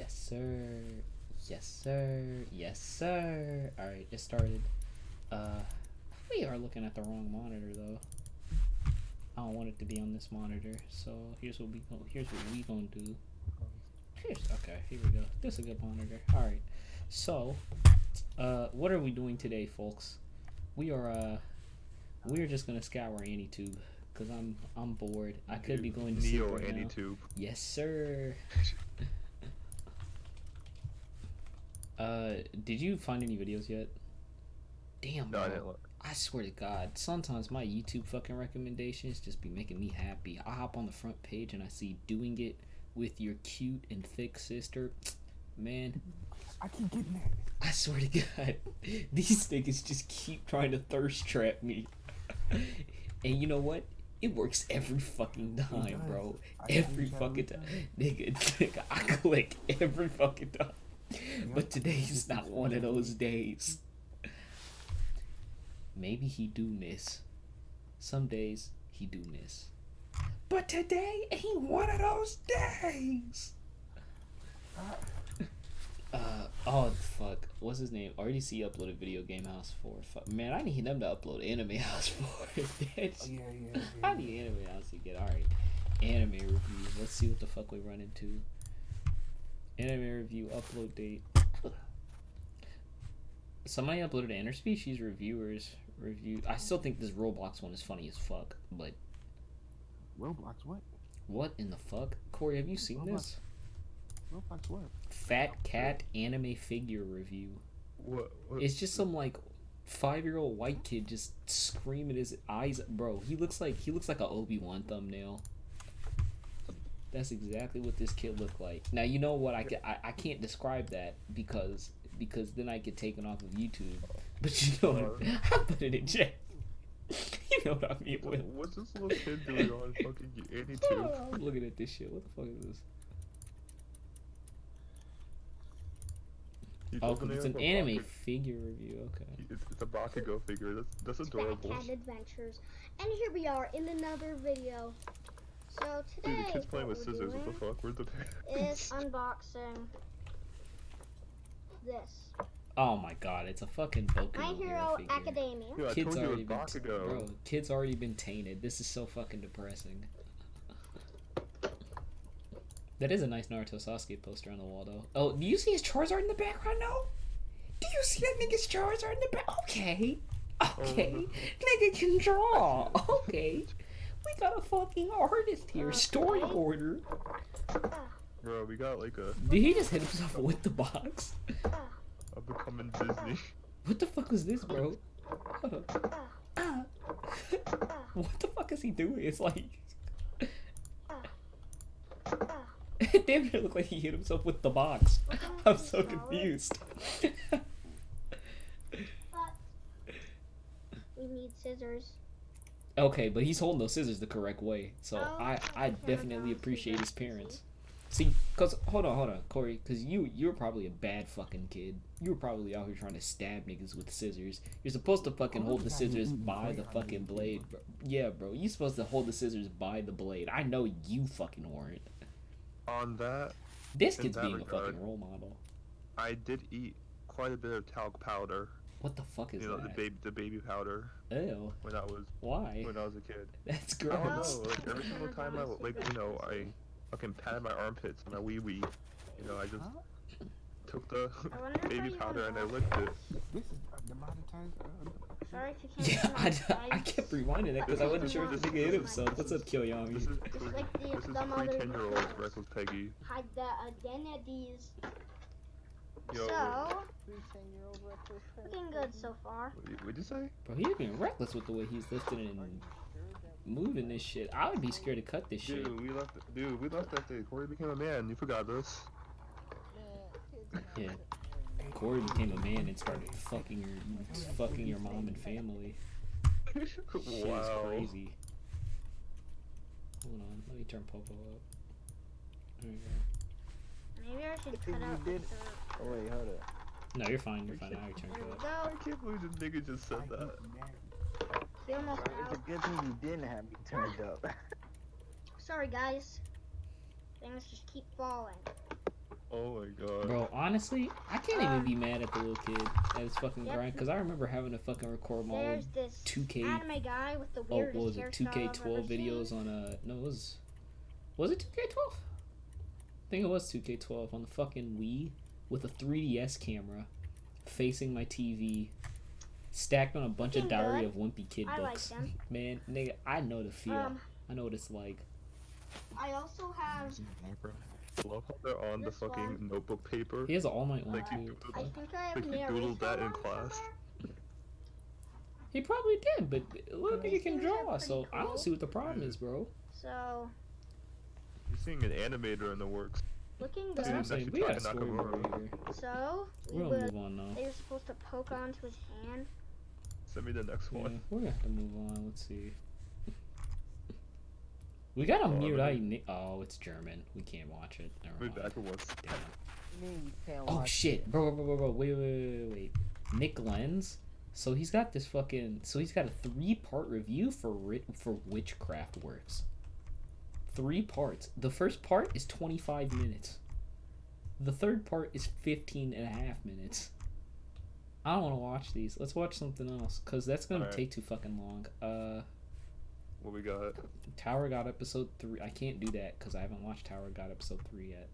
Yes, sir. Yes, sir. Yes, sir. Alright, it started. We are looking at the wrong monitor, though. I don't want it to be on this monitor, so here's what we gonna do. Okay, here we go. This is a good monitor. Alright. So, what are we doing today, folks? We're just gonna scour AniTube. Cause I'm bored. I could be going to sleep right AniTube. now. Yes, sir. Did you find any videos yet? Damn, bro. No, I didn't look. I swear to God, sometimes my YouTube fucking recommendations just be making me happy. I hop on the front page and I see doing it with your cute and thick sister. Man, I keep getting that. I swear to God, these niggas just keep trying to thirst trap me. And you know what? It works every fucking time, bro. Every fucking time. Nigga, I click every fucking time. But today's not one of those days. Maybe he do miss. Some days he do miss. But today ain't one of those days. Oh fuck. What's his name? RDC uploaded Video Game House 4. Fuck. Man, I need them to upload Anime House 4. Yeah. I need Anime House to get alright. Anime review. Let's see what the fuck we run into. Anime review upload date. Somebody uploaded an interspecies reviewers review. I still think this Roblox one is funny as fuck, but Roblox what? what in the fuck? Corey, have you seen Roblox. this? Roblox what? F.k.a. anime figure review. What? It's just some like 5-year-old white kid just screaming his eyes, bro. He looks like a Obi-Wan thumbnail. That's exactly what this kid looked like. Now you know what, I can't describe that because then I get taken off of YouTube. But you know what? I put it in chat. You know what I mean? What's this little kid doing on fucking AniTube? I'm looking at this shit. What the fuck is this? Oh, it's an anime figure review. Okay. It's a Bakugo figure. That's adorable. Cat Adventures, and here we are in another video. So today, Dude, the kid's playing with what we're scissors. doing What the fuck? Where's the is unboxing this Oh my god, it's a fucking Boku My no Hero figure. Academia. Yo, I Kids told you it already was been Bakugo. bro, kids already been tainted. This is so fucking depressing. That is a nice Naruto Sasuke poster on the wall though. Oh, do you see his Charizard in the background now? Do you see that nigga's Charizard in the back? Okay. Okay. Nigga can draw. Okay. We got a fucking artist here. Storyboarder. Bro, we got like a. Did he just hit himself with the box? I'm becoming Disney. What the fuck is this, bro? Hold on. What the fuck is he doing? It's like. It damn near looked like he hit himself with the box. I'm so confused. We need scissors. Okay, but he's holding those scissors the correct way, so I definitely appreciate his parents. See, cause hold on, Corey, cause you're probably a bad fucking kid. You were probably out here trying to stab niggas with scissors. You're supposed to fucking hold the scissors by the fucking blade, bro. Yeah, bro, you're supposed to hold the scissors by the blade. I know you fucking weren't. On that, This in kid's that being regard, a fucking role model. I did eat quite a bit of talc powder. What the fuck is You know, that? the baby powder. Ew. When I was Why? a kid. That's I don't gross. know. Like every single time I I fucking patted my armpits and my wee wee. You know, I just took the I wonder how baby you powder and I unbox licked it. This is demonetized. Sorry if you can't Yeah, see my I eyes. kept rewinding it because I wasn't sure if the nigga hit himself. What's up, Kyoyami? This is like the this is some other 10-year-olds videos. reckless Peggy. Hide the identities. Yo, So, looking good so far. what'd you say? Bro, he's being reckless with the way he's lifting and moving this shit. I would be scared to cut this shit. Dude, we left that day. Corey became a man. You forgot this. Yeah. Corey became a man and started fucking your mom and family. Shit is Wow. crazy. Hold on, let me turn Popo up. There we go. Maybe I should cut out did. the... Oh wait, hold up. No, you're fine. You're fine. I already turned There you we up. go. I can't believe this nigga just said that. He almost It's a out. good thing you didn't have me turned up. Sorry guys. Things just keep falling. Oh, my god. Bro, honestly, I can't even be mad at the little kid at his fucking Yep. grind, because I remember having to fucking record my There's old this 2K, anime guy with the oh, what weirdest was it, hairstyle I've ever 2K12 videos seen. on no, was it 2K12? I think it was 2K12 on the fucking Wii with a 3DS camera facing my TV, stacked on a bunch of Looking Diary good. of Wimpy Kid I like books. them. Man, nigga, I know the feel. I know what it's like. I also have. I love how they're on the This fucking one. notebook paper. He has an all-night one Like you too. do I think I have Like you narration doodled that in ones class. somewhere. He probably did, but little nigga can These are draw, so pretty I don't cool. see what the problem is, bro. So, You're seeing an animator in the works. looking That's what I'm good. saying. Next We you got a try to knock him storyboard over. here. So, We're gonna move on now. they were supposed to poke onto his hand. Send me the next Yeah, one. we're gonna have to move on. Let's see. We got a mute Oh, it's German. We can't watch it. Never Wait, mind. back it was. Damn. Oh shit, bro, wait. Nick Lenz. So he's got this fucking. So he's got a 3-part review for Witchcraft Works. 3 parts. The first part is 25 minutes. The third part is 15.5 minutes. I don't want to watch these. Let's watch something else, cause that's gonna Alright. take too fucking long. What we got? Tower God episode 3. I can't do that because I haven't watched Tower God episode 3 yet.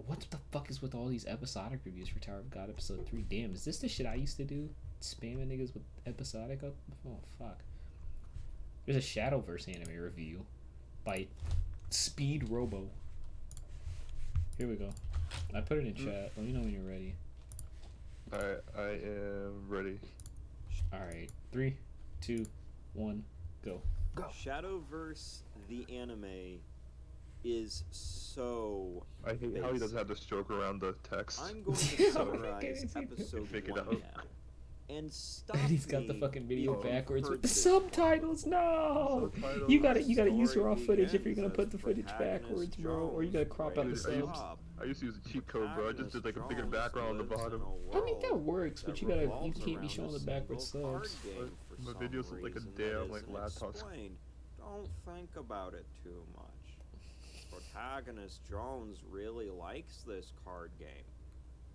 What the fuck is with all these episodic reviews for Tower of God episode 3? Damn, is this the shit I used to do? Spamming niggas with episodic up? Oh, fuck. There's a Shadowverse anime review by Speed Robo. Here we go. I put it in chat. Let me know when you're ready. Alright, I am ready. Alright. 3, 2, 1, go. Shadowverse, the anime, is so I hate how he doesn't have the stroke around the text. I'm going to Yeah, summarize okay. episode Fake it 1 out. now. And stop And he's got the me fucking video if you've backwards with heard the this subtitles. No, Subtitles. you gotta use Story raw footage if you're gonna begins put the as footage protagonist backwards, bro, or you gotta crop out the Jones I used- subs. I used to use a cheat code, bro. I just did like a bigger background on the bottom. I mean that works, but you can't be showing the backwards subs. My videos look like a damn, like, laptop screen. Don't think about it too much. Protagonist Jones really likes this card game,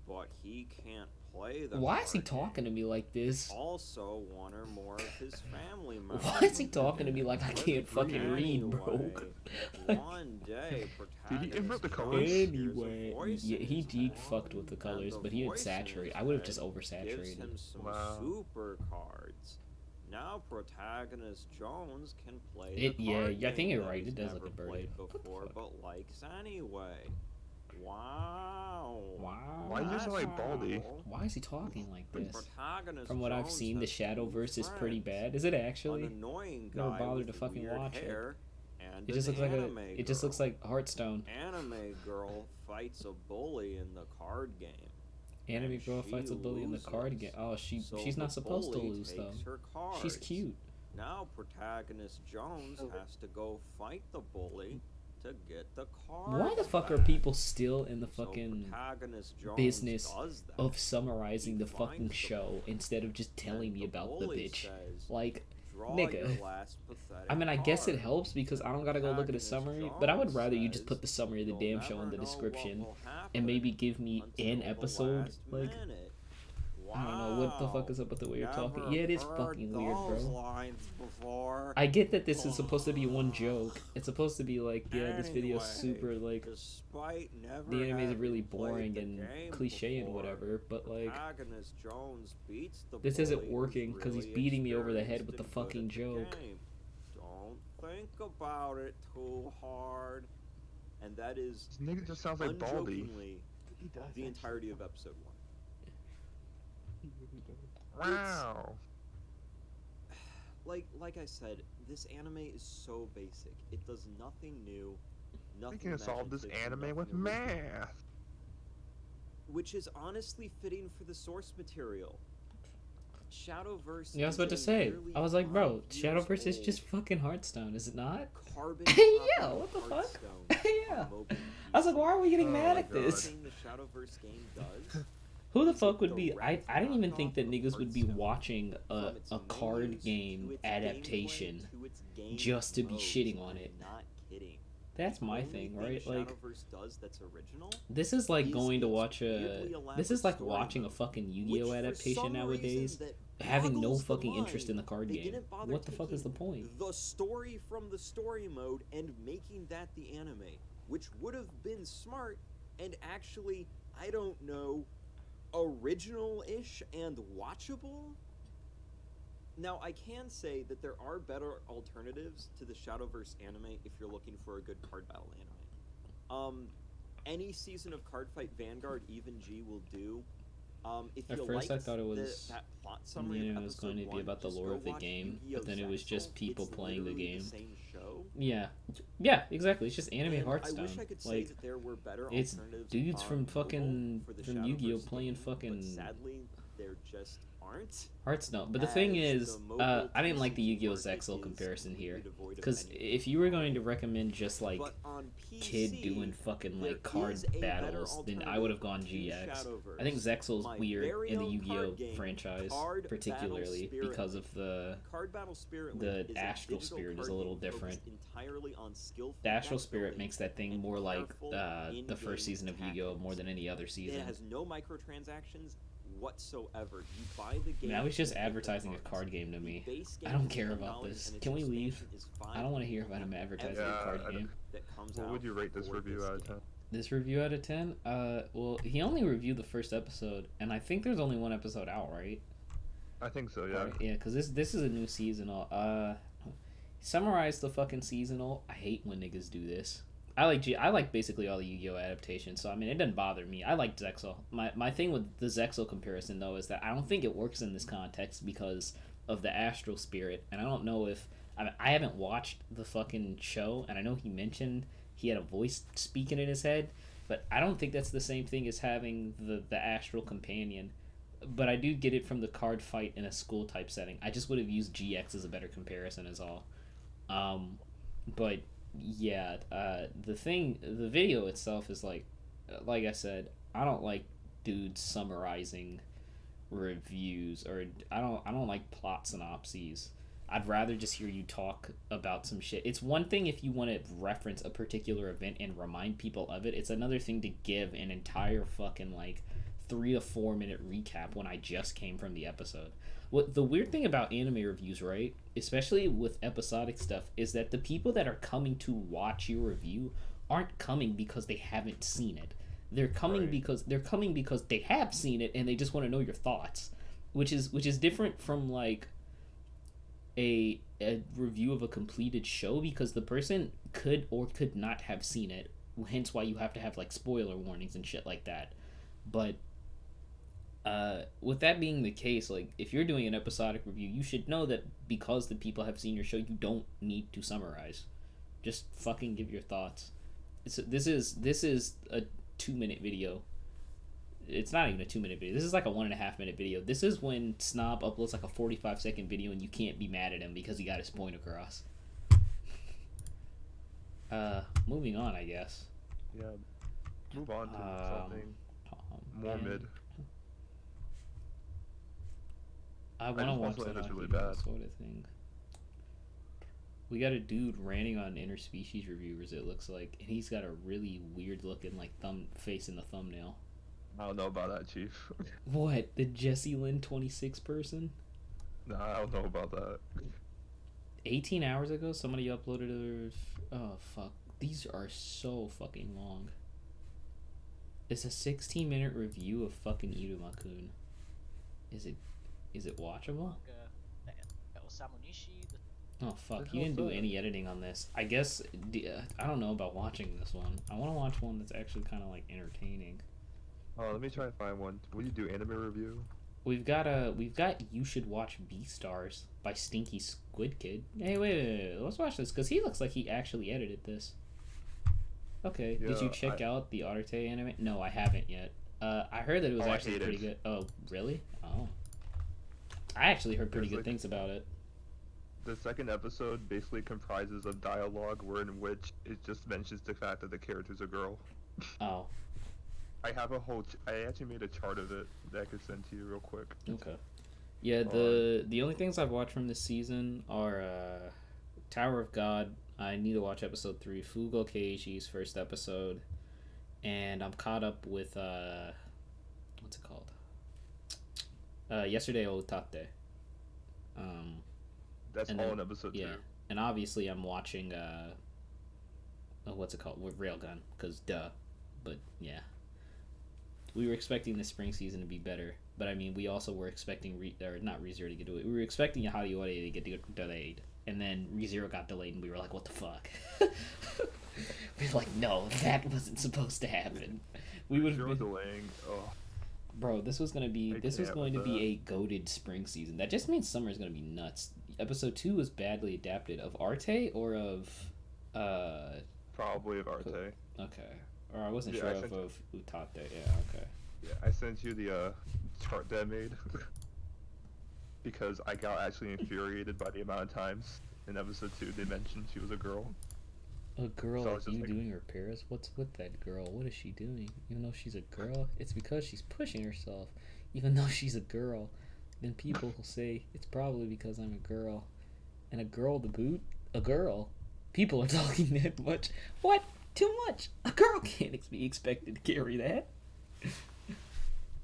but he can't play the Why is he card talking to game. me like this? Also, one or more of his family members. Why is he talking to me like I can't fucking read, bro? One day, Did he invert the Protagonist colors? Jones hears a Anyway, voice yeah, in he his head, fucked with the and colors, the but he didn't voice in saturate. his I would have just head oversaturated. gives him some Wow. super cards. Now Protagonist Jones can play It- the yeah, card I think game you're that right, he's it does look never inverted. played What the before, fuck? but likes anyway. Wow. Wow. Why is he so, like, baldy? Why is he talking like this? Protagonist From what I've Jones seen, the has two Shadowverse is pretty friends. bad. Is it actually? An annoying Never guy bothered with to fucking weird watch it. hair and It just an looks like anime it just looks girl. like Hearthstone. Anime girl fights a bully in the card game. Anime and girl she fights a bully in the card loses. game. Oh, she's So not the supposed to bully lose though. takes her She's cards. cute. Now Protagonist Jones has to go fight the bully to get the cards. Why the fuck are back. people still in the So fucking Protagonist Jones business does that. of summarizing He the fucking finds the show bully, instead of just telling and me the about the bully bitch? says, Like, "Draw nigga. your last pathetic I mean, I guess it card." helps because I don't gotta go look at a summary, but I would rather you just put the summary of the damn show in the description and maybe give me an episode. Like, I don't know what the fuck is up with the way you're talking. Yeah, it is fucking weird, bro. I get that this is supposed to be one joke. It's supposed to be like, yeah, this video's super like the anime is really boring and cliche and whatever, but like this isn't working because he's beating me over the head with the fucking joke. Don't think about it too hard. And that is This nigga just sounds like baldy. unjokingly He does the that. entirety of episode 1. Wow. Like I said, this anime is so basic. It does nothing new. We Nothing can solve this imaginative, anime with nothing original, math. which is honestly fitting for the source material. Shadowverse. Yeah, I was is about to a say. nearly I was like, bro, 5 years Shadowverse is old just fucking Hearthstone, is it not? carbon Yeah, copy what the of fuck? Hearthstone Yeah. on mobile I was like, why are we getting Oh mad my at this? Everything the Shadowverse game does. Who the is fuck would a be? I direct didn't even think that knockoff of niggas would be Hearthstone. watching From a its card menus game to its adaptation gameplay to its game just to be modes. shitting on I'm it. not kidding. that's my only thing, right? Like, Shadowverse does that's original. this is like is going to its watch a. weirdly This elaborate is like story watching a mode, fucking which Yu-Gi-Oh for adaptation some nowadays, reason that having no boggles the fucking interest in the mind, card they game. didn't bother What the fuck is the taking point? The story from the story mode and making that the anime, which would have been smart and actually, I don't know, original-ish and watchable. Now, I can say that there are better alternatives to the Shadowverse anime if you're looking for a good card battle anime. Any season of Cardfight Vanguard, even G will do. If At you first, I liked thought it was that plot summary of it was going to episode be about the one, lore just of the go watch game, Yu-Gi-Oh! but then it was just Zexal. people It's playing the literally game. same show. Yeah, exactly. It's just anime And Hearthstone. I wish I could say Like, that there were better it's alternatives dudes from on fucking mobile for the from Yu-Gi-Oh Shadowverse playing game, fucking but sadly, there just aren't. Hearthstone. But the thing As is, the mobile I didn't like the TCG Yu-Gi-Oh market Zexal is comparison here, completely devoid of because any if you were going to recommend just like But on kid PC, doing fucking there like card is a better battles, then I would have gone alternative to GX. Shadowverse. I think Zexal's My weird very in the own Yu-Gi-Oh card game, franchise, Card particularly Battle Spirit because Link. of the Card Battle Spirit the Link is a Astral digital Spirit is card a little game different. focused entirely on skillful the Astral deck Spirit building makes that thing and more like careful the in-game first season of Yu-Gi-Oh more than any other It season. has no microtransactions whatsoever. You buy the game. Now it's just you pick the advertising a cards. card game to The me. base I game don't is care $10 about this. and its Can we leave? expansion is I don't want to hear $5 about him advertising Yeah, a card I game. that comes What out would you rate this for review out of game. 10? This review out of 10? Well, he only reviewed the first episode, and I think there's only one episode out, right? I think so, yeah. Right, yeah, because this is a new seasonal. Summarize the fucking seasonal. I hate when niggas do this. I like basically all the Yu-Gi-Oh adaptations, so I mean it doesn't bother me. I like Zexal. My thing with the Zexal comparison though is that I don't think it works in this context because of the Astral Spirit, and I don't know if I haven't watched the fucking show, and I know he mentioned he had a voice speaking in his head, but I don't think that's the same thing as having the Astral Companion. But I do get it from the card fight in a school type setting. I just would have used GX as a better comparison is all. But yeah, the video itself is like I said, I don't like dudes summarizing reviews, or I don't like plot synopses. I'd rather just hear you talk about some shit. It's one thing if you want to reference a particular event and remind people of it. It's another thing to give an entire fucking like 3 to 4 minute recap when I just came from the episode. What the weird thing about anime reviews, right, especially with episodic stuff, is that the people that are coming to watch your review aren't coming because they haven't seen it. They're coming because they have seen it and they just want to know your thoughts, which is different from like a review of a completed show, because the person could or could not have seen it, hence why you have to have like spoiler warnings and shit like that. But with that being the case, like if you're doing an episodic review, you should know that because the people have seen your show, you don't need to summarize. Just fucking give your thoughts. This is a 2-minute video. It's not even a 2-minute video. This is like a 1.5-minute video. This is when Snob uploads like a 45-second video and you can't be mad at him because he got his point across. Moving on, I guess. Yeah. Move on to something more mid. I want to watch something that that's really Akira bad. sort of thing. We got a dude ranting on interspecies reviewers, it looks like, and he's got a really weird looking like face in the thumbnail. I don't know about that, Chief. What, the Jesse Lynn 26 person? Nah, I don't know about that. 18 hours ago, somebody uploaded oh fuck, these are so fucking long. It's a 16-minute review of fucking Iruma-kun. Is it watchable? Oh fuck, you didn't do any editing on this. I guess I don't know about watching this one. I want to watch one that's actually kind of like entertaining. Oh, let me try and find one. Will you do anime review? We've got You Should Watch Beastars by Stinky Squid Kid. Hey, wait. Let's watch this because he looks like he actually edited this. Okay, Yeah, did you check out the Arte anime? No, I haven't yet. I heard that it was I actually hate pretty it. good. Oh, really? Oh. I actually heard pretty It's good like- things about it. The second episode basically comprises of dialogue in which it just mentions the fact that the character's a girl. Oh, I have I actually made a chart of it that I could send to you real quick. okay. Yeah, the only things I've watched from this season are Tower of God, I need to watch episode 3, Fugo Keishi's first episode, and I'm caught up with what's it called? Yesterday Otate. That's And all then- in episode Yeah, 2. and obviously I'm watching what's it called? With Railgun, cause duh. But yeah, we were expecting the spring season to be better, but I mean we also were expecting not ReZero to get delayed. We were expecting Hariore to get delayed, and then ReZero got delayed, and we were like, what the fuck? We were like, no, that wasn't supposed to happen. We would have Zero been. delaying. Oh, Bro, this was I going can't to with be a goated spring season. That just means summer is going to be nuts. Episode 2 was badly adapted of Arte or of probably of Arte. okay. Or I wasn't Yeah, sure I of sent- Utate. Yeah, okay. Yeah, I sent you the chart that I made because I got actually infuriated by the amount of times in episode 2 they mentioned she was a girl. A girl So I like was just you like- doing repairs? What's with that girl? What is she doing? Even though she's a girl, it's because she's pushing herself. Even though she's a girl, then people will say it's probably because I'm a girl. And a girl to boot? A girl? People are talking that much. What? Too much. A girl can't be expected to carry that.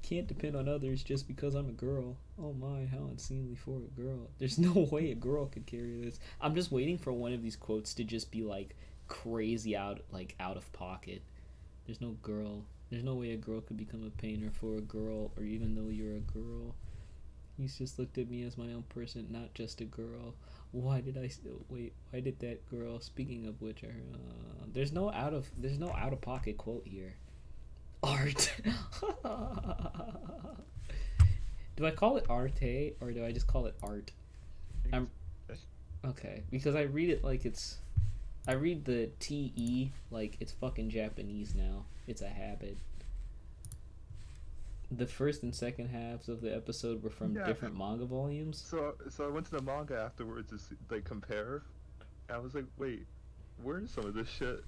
Can't depend on others just because I'm a girl. Oh my, how unseemly for a girl. There's no way a girl could carry this. I'm just waiting for one of these quotes to just be like crazy out of pocket. There's no way a girl could become a painter for a girl, or even though you're a girl. He's just looked at me as my own person, not just a girl. Why did that girl? Speaking of which, there's no out of pocket quote here. Art. Do I call it arte or do I just call it art? Okay, because I read it like I read the TE like it's fucking Japanese now. It's a habit. The first and second halves of the episode were from Yeah. different manga volumes. So I went to the manga afterwards to like compare. And I was like, wait, where's some of this shit?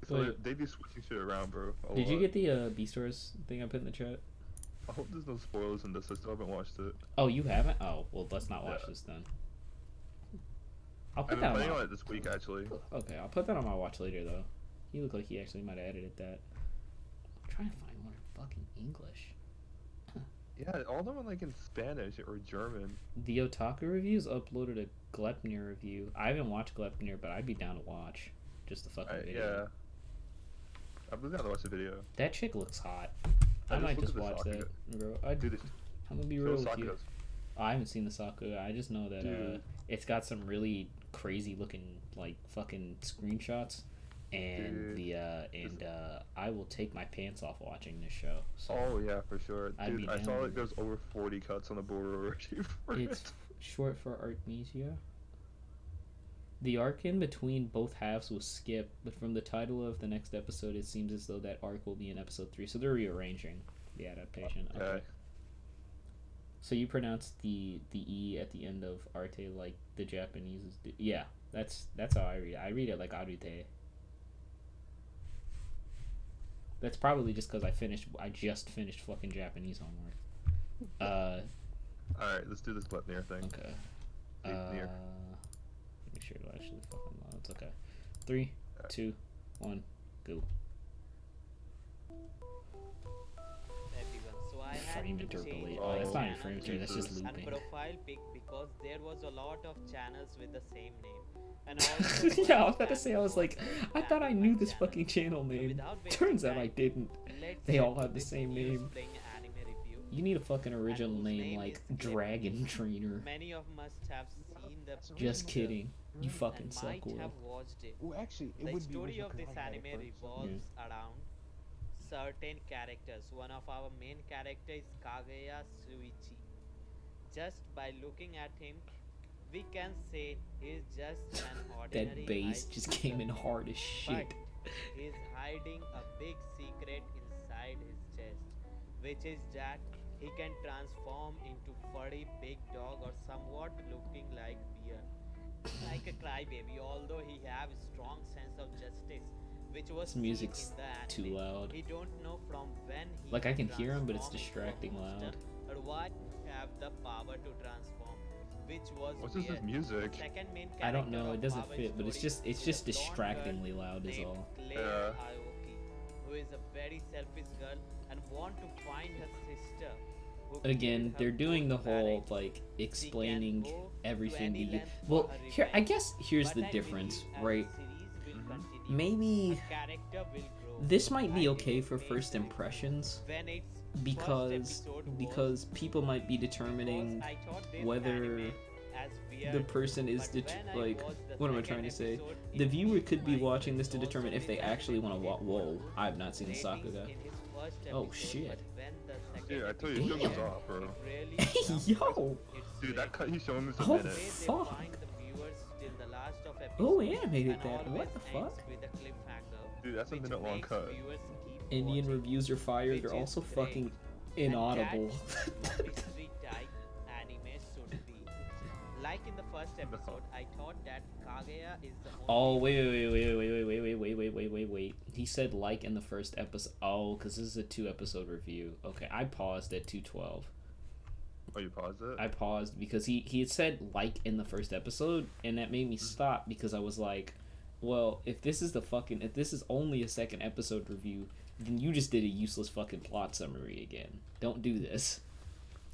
So Wait. they be switching shit around, bro. Did you get the Beastars thing I put in the chat? I hope there's no spoilers in this. I still haven't watched it. Oh, you haven't? Oh, well, let's not watch Yeah. this then. I'll I've put been that playing on on my... it this week, actually. Okay, I'll put that on my watch later, though. He looked like he actually might have edited that. I'm trying to find one in fucking English. Yeah, all of them are like in Spanish or German. The Otaku Reviews uploaded a Glepnir review. I haven't watched Glepnir, but I'd be down to watch. Just the fucking video. Yeah. I'm really down to watch the video. That chick looks hot. I I might just just looked watch at the that, bro. Dude, I'm gonna be show real with you. Sakura's. I haven't seen the Sakuga. I just know that Dude. it's got some really crazy looking like fucking screenshots, and Dude. I will take my pants off watching this show. So Oh yeah, for sure. I'd Dude, be I down saw with it goes over 40 cuts on the border already. For it's it. short for Artemisia. The arc in between both halves was skipped, but from the title of the next episode, it seems as though that arc will be in episode 3. So they're rearranging the adaptation. Okay. Okay. So you pronounce the E at the end of Arte like the Japanese do. Yeah, that's how I read it. I read it like Arute. That's probably just because I just finished fucking Japanese homework. Alright, let's do this Glepnir thing. Okay. Glepnir. Make sure it actually fucking loads. Okay. 3, 2, 1, go. Everyone. So I had Frame to interpolate. change Oh, my that's not even channel frame interpolate, that's just Jesus. and looping. profile pic because there was a lot of channels with the same name. And also Yeah, I one was about to say, I channel was like, I thought I added knew my this channel. fucking channel So name. without wasting Turns out I time, didn't. let's They get all to have the this same video name. playing anime review. You need a fucking original whose name name like is Clip. Dragon Trainer. Many of must have seen the Just kidding. You fucking and suck, might Will. have watched it. Well, actually, it The would be story original of 'cause this I had it anime first, so- revolves around certain characters. One of our main characters is Kaguya Suichi. Just by looking at him, we can say he's just an ordinary That bass high just schooler. came in hard as shit. But he's hiding a big secret inside his chest, which is that he can transform into furry big dog or somewhat looking like bear. Like a crybaby, although he have a strong sense of justice, which was This music's seen in the too anime. loud. He don't know from when he Like, I can hear him, but it's transform into a distracting monster loud. or why he have the power to transform. which was What's this weird. music? Second main I don't know. character It of doesn't our fit, but it's story just is a blonde distractingly girl loud is named all. Claire Aoki, who is a very selfish girl and want to find her sister. Who Again, killed her they're doing the both whole parents. like She can explaining go to everything to any you. length for Well, her here I revenge, guess here's but the I difference, believe as right? the series will continue, Maybe her character will grow. this might be and okay it for makes first sense impressions when its first because episode was people might be because determining I thought this whether anime as weird, the person is but when I like watched the what am I second trying to say? episode, The it viewer feels could be like watching this the to source determine of if they this actually anime want to watch. did Whoa, good I have not seen ratings Sakuga. in his first Oh, episode, shit. but when the second Yeah, I told you, episode it goes Damn. off, bro. it really jumped Yo! its Dude, that rate. cut he's showing us a Oh, minute. The way they fuck. find the viewers till the last of episode Who animated and that? always What the fuck? ends with a cliffhanger, Dude, that's a which minute long makes cut. viewers keep Indian watching. reviews are fire. which They're is also great. fucking And inaudible. that's what mystery type anime should be. Like in the first episode, I thought that Kaguya is the Oh, only wait. He said like in the first episode. Oh, because this is a 2-episode review. Okay, I paused at 2:12. Oh, you paused it? I paused because he had said like in the first episode, and that made me stop because I was like, well, if this is only a second episode review, then you just did a useless fucking plot summary again. Don't do this.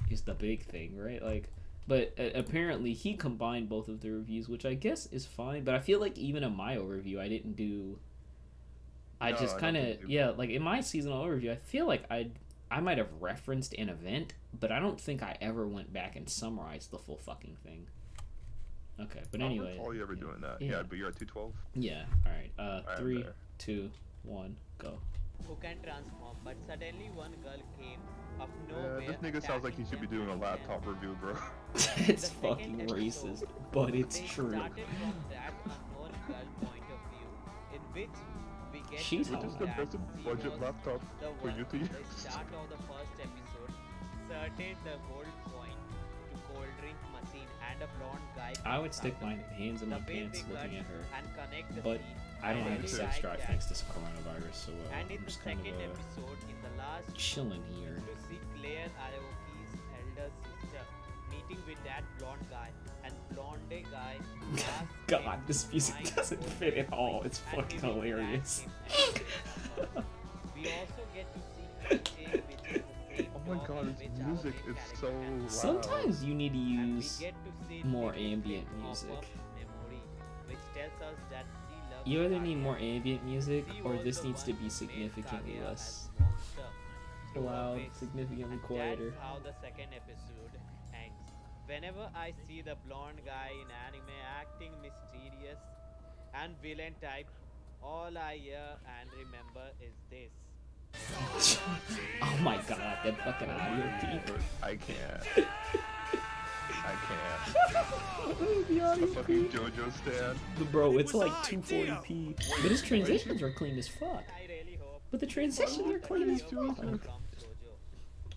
Is the big thing, right? Like, but apparently he combined both of the reviews, which I guess is fine. But I feel like even in my overview, I didn't do. I No, just I don't kind think of you- like in my seasonal overview, I feel like I might have referenced an event, but I don't think I ever went back and summarized the full fucking thing. Okay, but I don't anyway. recall you ever doing that. Yeah. Yeah, but you're at 212. Yeah. All right. I'm 3, there. 2, 1, go. who can transform, but suddenly one girl came of Yeah, nowhere. this nigga sounds like he should be doing a laptop review, bro. It's The fucking second racist, episode, but it's they true. started from that unknown girl point of view, in which we get She's to Which know is the that best she budget was laptop the for one you to at use. the start of the first episode started the whole point to cold drink machine and a blonde guy. I would stick my Sakuga. hands in my The way pants they looking cut at her, and connect the but scene, I don't have a really sex like drive that. thanks to coronavirus, so And in I'm the just kind second of episode, in the last chilling here. to see Claire Aoki's elder sister meeting with that blonde guy, and blonde guy asks God, him this to music find doesn't old fit at boy, all. It's and fucking he will drag hilarious. him and kill him. We also get to see H.A., which is the same Oh my dog god, in its which our music main is character so has loud. Sometimes you need to and we use get to see more little ambient clip of music. a memory, which tells us that she loves You either need Kaguya. more ambient music, She or was this the needs to one be who made significantly Kaguya less as monster through her loud, face. significantly And quieter. that's how the second episode ends. Whenever I see the blonde guy in anime acting mysterious and villain type, all I hear and remember is this. Oh my god, that fucking audio peak. I can't. I can't. The A audio fucking peak. JoJo stand. Bro, it's like 240p. But his transitions are clean as fuck. I really hope But the transitions are clean as fuck. from JoJo.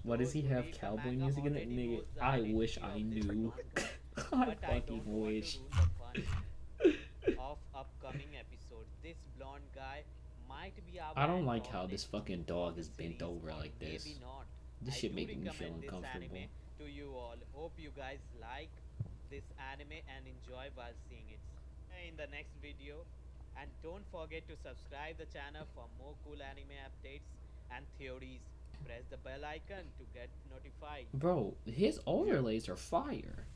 Why does he Those who have read the cowboy manga music in it? already Nigga, knows the I identity wish I of this knew. blonde I but I fucking don't want wish. to ruin the fun of upcoming episodes. This blonde guy might be our I don't like how this antagonist fucking dog of is the bent series, over or like this. maybe not. This I shit do making me feel recommend this uncomfortable. anime to you all. Hope you guys like this anime and enjoy while seeing it. In the next video, and don't forget to subscribe the channel for more cool anime updates and theories. Press the bell icon to get notified. Bro, his overlays are fire.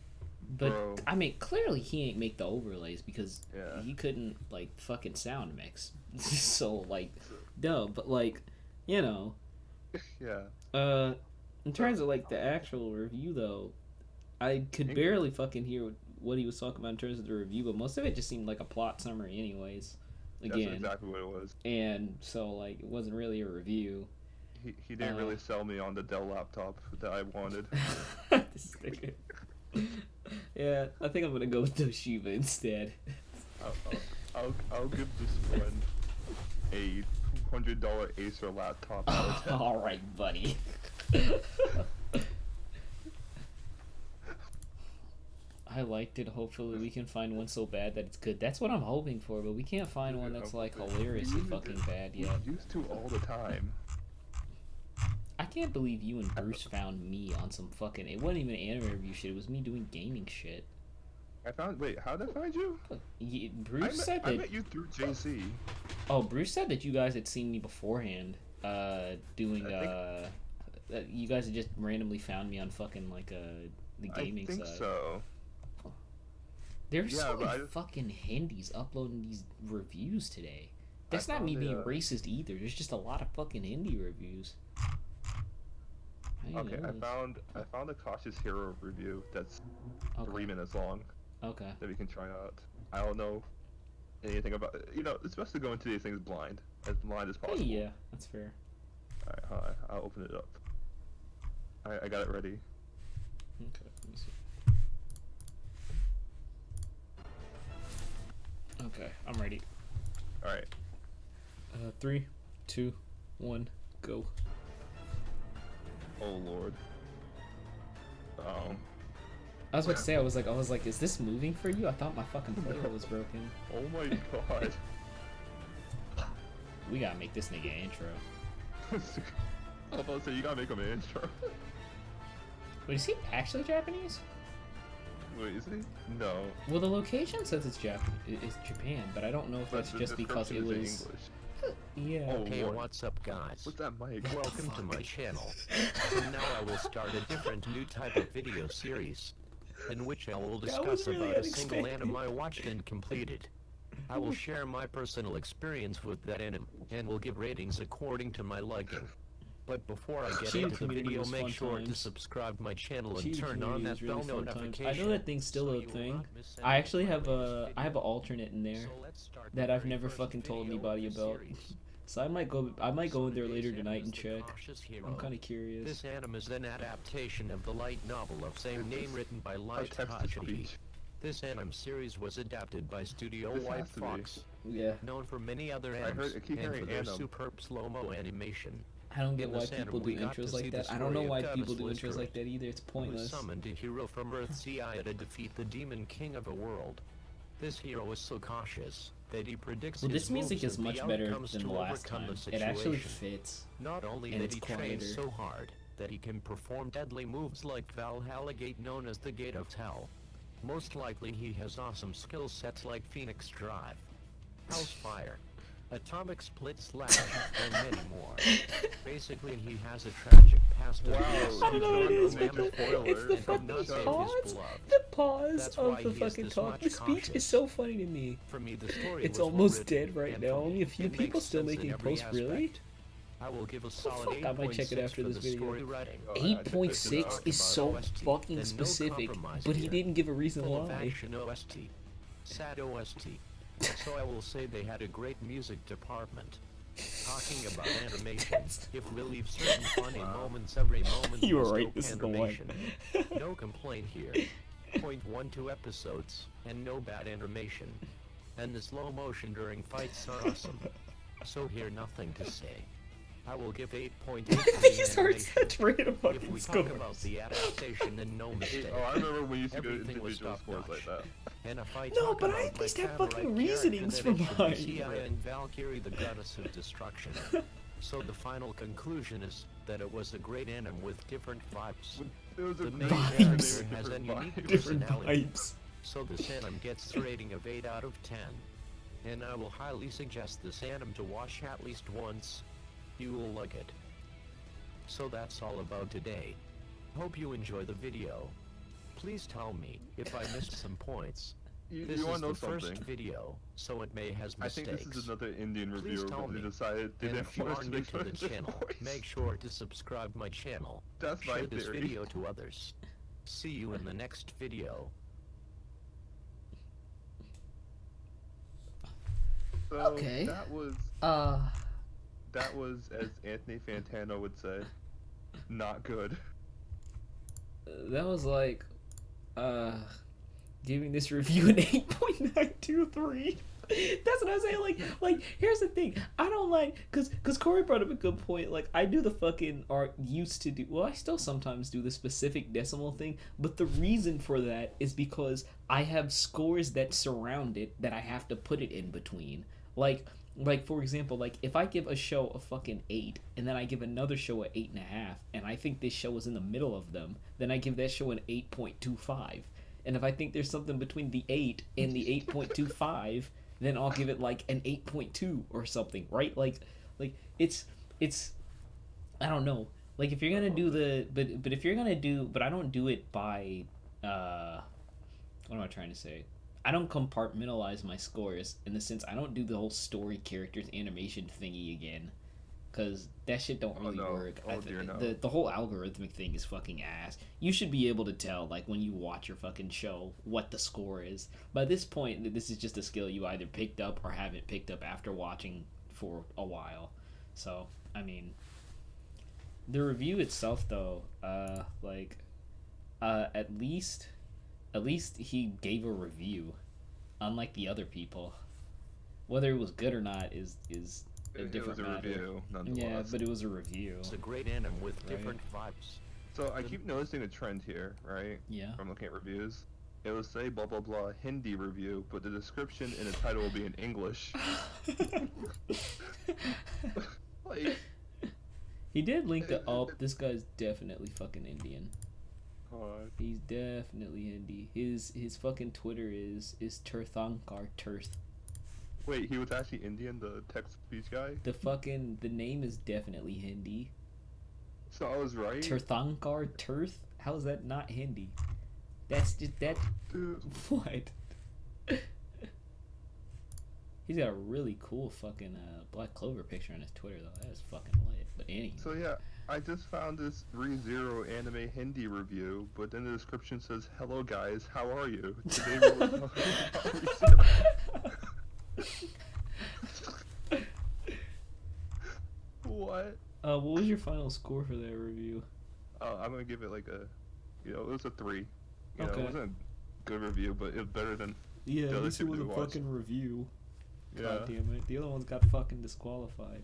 But Bro. I mean, clearly he ain't make the overlays because Yeah. he couldn't like fucking sound mix. So like, duh. But like, you know, Yeah. in terms of like the actual review though, I could barely fucking hear what he was talking about in terms of the review, but most of it just seemed like a plot summary, anyways. That's Again, exactly what it was. and so like it wasn't really a review. He didn't really sell me on the Dell laptop that I wanted. This nigga. Yeah, I think I'm gonna go with Toshiba instead. I'll give this one a $100 Acer laptop out of 10. All right, buddy. I liked it. Hopefully, we can find one so bad that it's good. That's what I'm hoping for, but we can't find one that's like hilariously fucking bad yet. Used to all the time. I can't believe you and Bruce found me on some fucking. It wasn't even anime review shit. It was me doing gaming shit. Wait, how did I find you? Bruce said I that. met you through JC. Oh, Bruce said that you guys had seen me beforehand. Doing that you guys had just randomly found me on fucking like the gaming side. I think so. There's Yeah, so but many fucking Hindis uploading these reviews today. That's not found me being the, racist either. There's just a lot of fucking Hindi reviews. Okay, I found a Cautious Hero review that's 3 minutes long Okay. that we can try out. I don't know anything about it. You know, it's best to go into these things blind as possible. Hey, yeah, that's fair. Alright, hi, I'll open it up. I got it ready. Okay, let me see. Okay, I'm ready. Alright. 3, 2, 1, go. Oh lord. I was about to say, I was like, is this moving for you? I thought my fucking player was broken. Oh my god. We gotta make this nigga an intro. I was about to say, you gotta make him an intro. Wait, is he actually Japanese? Wait, is he? No. Well, the location says it's it's Japan, but I don't know if that's the just because it description was. is English. Yeah. Oh, Hey, Lord. what's up, guys? What's that mic? Welcome to my channel. So now I will start a different new type of video series, in which I will That was discuss really about a single unexpected. anime I watched and completed. I will share my personal experience with that anime, and will give ratings according to my liking. But before I get Cheating into the community video, was make fun sure to times. subscribe my channel and Cheating turn on community that was really bell fun times. notification. I know that thing's still so a you will thing. not miss I any actually of have my a latest I have an videos. alternate in there So let's start that the I've very never first fucking told video anybody of the about. series. So I might go in there later Today's tonight anime and is The check. Cautious I'm Hero. kind of curious. This anime is an adaptation of the light novel of same name written by Light text-to-speech. Hachi. This anime series was adapted by Studio This White has to be. Fox, Yeah. known for many other I animes keep and hearing for their anime. superb slow-mo animation. I don't get In why this people anime, do we got to intros see like the that. I don't know story of why Goddess people do intros Whisperer, like that either. It's who pointless. summoned a hero from Earth Cia to defeat the demon king of a world. This hero is so cautious that he predicts Well, his this music moves is and much the better outcomes than to the last overcome time. the It actually situation. fits. Not only and that it's he trains quieter. so hard that he can perform deadly moves like Valhalla Gate, known as the Gate of Hell. Most likely he has awesome skill sets like Phoenix Drive, House Fire, Atomic Split Slash, and many more. Basically he has a tragic past of Wow, abuse I don't know what it is, but Major spoiler. it's the and could not fucking save his pause. beloved. The pause That's of why the he is fucking this talk. much The speech cautious. is so funny to me. For me, the story It's was almost well written, dead right and now. for me, Only a few it people makes still sense in making every posts, really? aspect. I will give a solid fuck, I might check it 8.6 after for this the video. story writing. Oh, yeah, 8.6 is so fucking Then no specific, compromise but he here. didn't give a reason Full of why. action OST, sad OST. So I will say they had a great music department. Talking about animation, if we leave certain funny moments every moment, You were was right, dope this is the one. animation. No complaint here. 0.12 episodes, and no bad animation. And the slow motion during fights are awesome. So here nothing to say. I will give 8.8 for These the are animation. saturated If fucking we talk about scores. the adaptation, then no mistake. Oh, I remember when you used to go to Everything was individual scores like top-notch. that. And if I No, talk but about I at my least have favorite fucking character, reasonings then for it should be mine. Cia and Valkyrie, the goddess of destruction. So the final conclusion is that it was a great anime with different vibes. It was a The main great Vibes. character has a different unique vibes. Different personality. vibes. So this anime gets a rating of 8 out of 10. And I will highly suggest this anime to watch at least once. You will like it. So that's all about today. Hope you enjoy the video. Please tell me if I missed some points. You This want is to know the first something? video, so it may has I mistakes. think this is another Indian Please reviewer tell who me. decided they And didn't if you want are us to new make to the this channel, voice. make sure to subscribe my channel. That's my Share this theory. video to others. See you in the next video. So Okay. that was, as Anthony Fantano would say, not good. That was like, giving this review an 8.923. That's what I was saying. Like, here's the thing. I don't like, cause Corey brought up a good point. Like, I do the fucking, or used to do, well, I still sometimes do the specific decimal thing, but the reason for that is because I have scores that surround it that I have to put it in between. Like, like for example, like if I give a show a fucking 8 and then I give another show a 8.5 and I think this show is in the middle of them, then I give that show an 8.25. And if I think there's something between the 8 and the 8.25, then I'll give it like an 8.2 or something, right? Like it's I don't know. Like if you're gonna do the but if you're gonna do but I don't do it by what am I trying to say? I don't compartmentalize my scores in the sense I don't do the whole story, characters, animation thingy again, because that shit don't really work. Dear, no. The whole algorithmic thing is fucking ass. You should be able to tell, like, when you watch your fucking show, what the score is. By this point, this is just a skill you either picked up or haven't picked up after watching for a while. So, I mean, the review itself, though, at least he gave a review, unlike the other people. Whether it was good or not is a different matter. Review, nonetheless. Yeah, but it was a review. It's a great anime with different vibes. So I keep noticing a trend here, right? Yeah. From looking at reviews. It will say blah blah blah Hindi review, but the description and the title will be in English. Like, he did link the this guy's definitely fucking Indian. God. He's definitely Hindi. His fucking Twitter is Tirthankar Tirth. Wait, he was actually Indian, the text-to-speech guy? The name is definitely Hindi. So I was right? Tirthankar Tirth? How is that not Hindi? That's just that. Dude. What? He's got a really cool fucking Black Clover picture on his Twitter though. That is fucking lit. But anyway. So yeah, I just found this ReZero anime Hindi review, but then the description says, "Hello guys, how are you? Today we will talk about ReZero." What? What was your final score for that review? I'm gonna give it like a, it was a 3. You know, Okay. it wasn't a good review, but it was better than Yeah, the at other least it two was we a watched. fucking review. Yeah. God damn it. The other ones got fucking disqualified.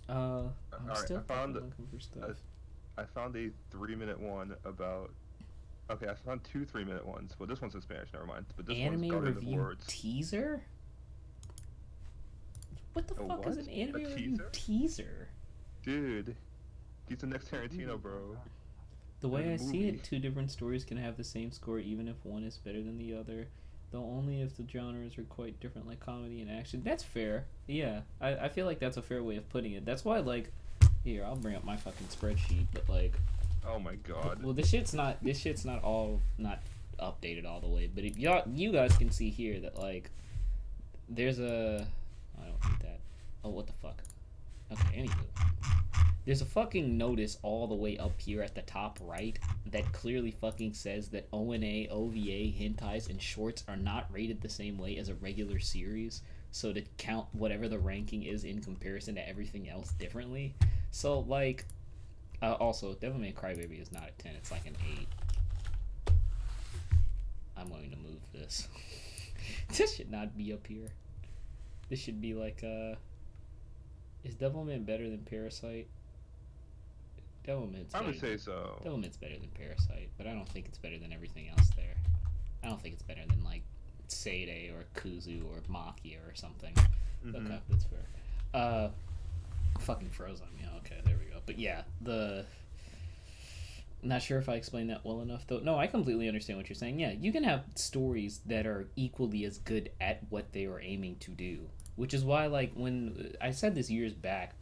I'm Alright, still I found fucking looking for stuff. I found a 3-minute one about. Okay, I found 2 3-minute ones. Well, this one's in Spanish. Never mind. But this Anime one's Garden of review Words. teaser? What the A fuck is what? an anime A review teaser? teaser? Dude, he's the next Tarantino, bro. The way I There's a see it, movie. 2 different stories can have the same score even if one is better than the other, though only if the genres are quite different, like comedy and action. That's fair. Yeah, I feel like that's a fair way of putting it. That's why, like, here, I'll bring up my fucking spreadsheet, but, like, Oh my god. well, this shit's not not updated all the way, but if you guys can see here that, like, there's a, I don't need that. Oh, what the fuck? Okay, anywho. There's a fucking notice all the way up here at the top right that clearly fucking says that ONA, OVA, hentais, and shorts are not rated the same way as a regular series, so to count whatever the ranking is in comparison to everything else differently. So, like, also, Devilman Crybaby is not a 10, it's like an 8. I'm going to move this. This should not be up here. This should be like, is Devilman better than Parasite? Devilman's I would better say so. Devilman's better than Parasite, but I don't think it's better than everything else there. I don't think it's better than, like, Seirei or Kuzu or Makia or something. Mhm. Okay, that's fair. Fucking Frozen. Yeah, okay, there we go. But yeah, not sure if I explained that well enough, though. No, I completely understand what you're saying. Yeah, you can have stories that are equally as good at what they are aiming to do, which is why, like, when I said this years back,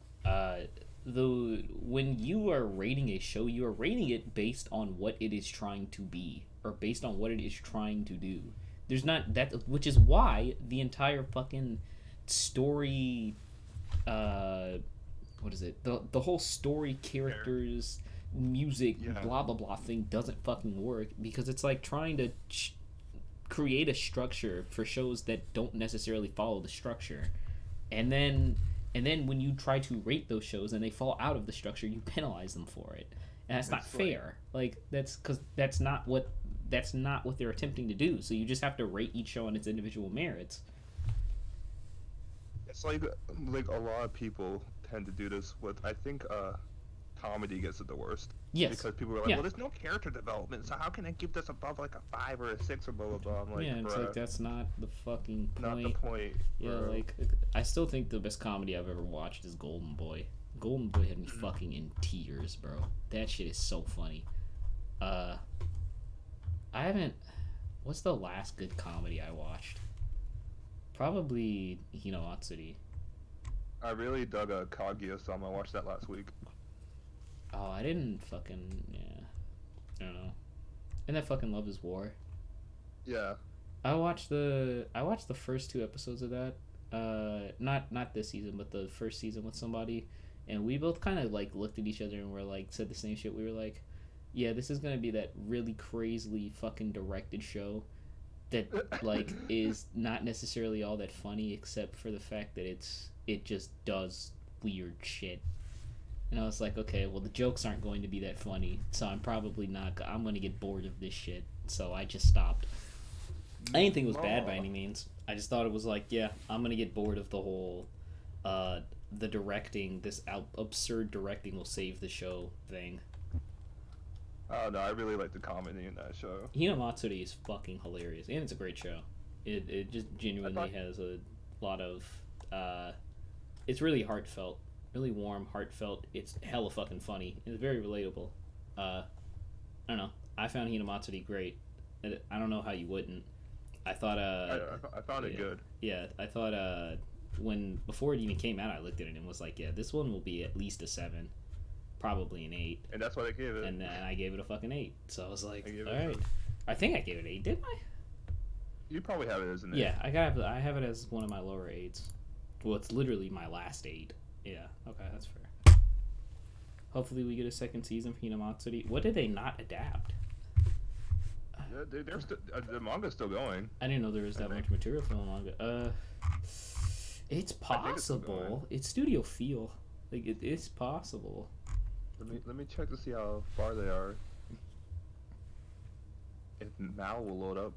when you are rating a show, you are rating it based on what it is trying to be, or based on what it is trying to do. There's not that, which is why the entire fucking story, what is it? The whole story, characters, music, Yeah. blah blah blah thing doesn't fucking work, because it's like trying to create a structure for shows that don't necessarily follow the structure, and then when you try to rate those shows and they fall out of the structure, you penalize them for it, and that's not That's like- fair. Like, that's because that's not what they're attempting to do. So you just have to rate each show on its individual merits. It's like a lot of people tend to do this with, I think, comedy gets it the worst. Yes. Because people are like, Yeah. well, there's no character development, so how can I give this above like a 5 or a 6 or blah blah blah? I'm like, yeah, it's bruh, like that's not the fucking point. not the point. Yeah, bro. like I still think the best comedy I've ever watched is Golden Boy. Golden Boy had me fucking in tears, bro. That shit is so funny. I haven't. What's the last good comedy I watched? Probably Hinomatsuri. I really dug a Kaguya-sama. I watched that last week. Oh, I didn't fucking I don't know. And that fucking Love Is War. Yeah. I watched the first 2 episodes of that. Not this season, but the first season with somebody, and we both kind of like looked at each other and were like said the same shit. We were like, yeah, this is gonna be that really crazily fucking directed show that like is not necessarily all that funny, except for the fact that it just does weird shit. And I was like, okay, well the jokes aren't going to be that funny, so I'm probably not. I'm gonna get bored of this shit, so I just stopped. I didn't think it was bad by any means. I just thought it was like, yeah, I'm gonna get bored of the whole, the directing. This absurd directing will save the show thing. Oh no, I really like the comedy in that show. Hinamatsuri is fucking hilarious, and it's a great show. It just genuinely has a lot of, it's really heartfelt, really warm, heartfelt. It's hella fucking funny. It's very relatable. I don't know. I found Hinamatsuri great. I don't know how you wouldn't. I thought I found it good. Yeah, I thought before it even came out, I looked at it and was like, yeah, this one will be at least a 7, probably an 8. And that's what I gave it. And then I gave it a fucking 8. So I was like, I gave it all right. I think I gave it 8, didn't I? You probably have it as an 8. Yeah, I have it as one of my lower 8s. Well, it's literally my last 8. Yeah, okay, that's fair. Hopefully we get a second season for Hinamatsuri. What did they not adapt? Yeah, they're still, the manga's still going. I didn't know there was that much material for the manga. It's possible. It's Studio Feel. Like it's possible. Let me check to see how far they are. If Mal will load up.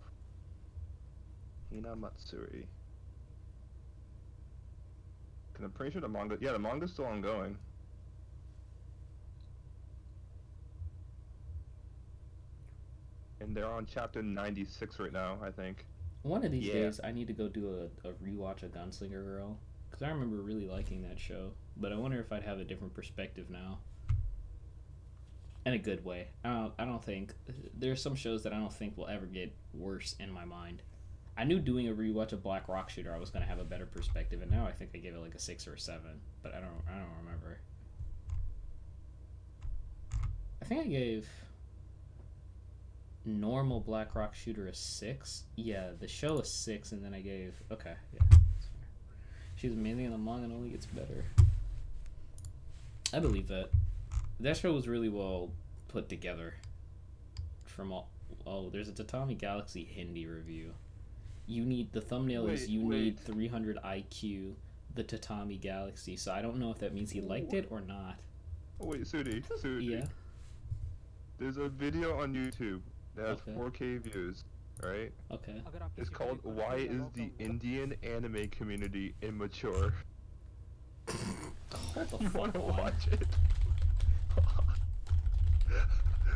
Hinamatsuri. Cause I'm pretty sure the manga's still ongoing. And they're on chapter 96 right now, I think. One of these days, I need to go do a rewatch of Gunslinger Girl, because I remember really liking that show. But I wonder if I'd have a different perspective now. In a good way. I don't think there's some shows that I don't think will ever get worse in my mind. I knew doing a rewatch of Black Rock Shooter I was gonna have a better perspective, and now I think I gave it like a 6 or a 7. But I don't remember. I think I gave normal Black Rock Shooter a 6. Yeah, the show a 6, and then I gave that's fair. She's amazing in the manga and only gets better. I believe that. That show was really well put together. From there's a Tatami Galaxy Hindi review. You need the thumbnail is need 300 IQ, the Tatami Galaxy. So I don't know if that means he liked it or not. Oh wait, Sudi. Yeah. There's a video on YouTube that has 4K views, right? Okay. It's called "Why is the Indian Anime Community Immature?" Hold the You fuck wanna on. watch it?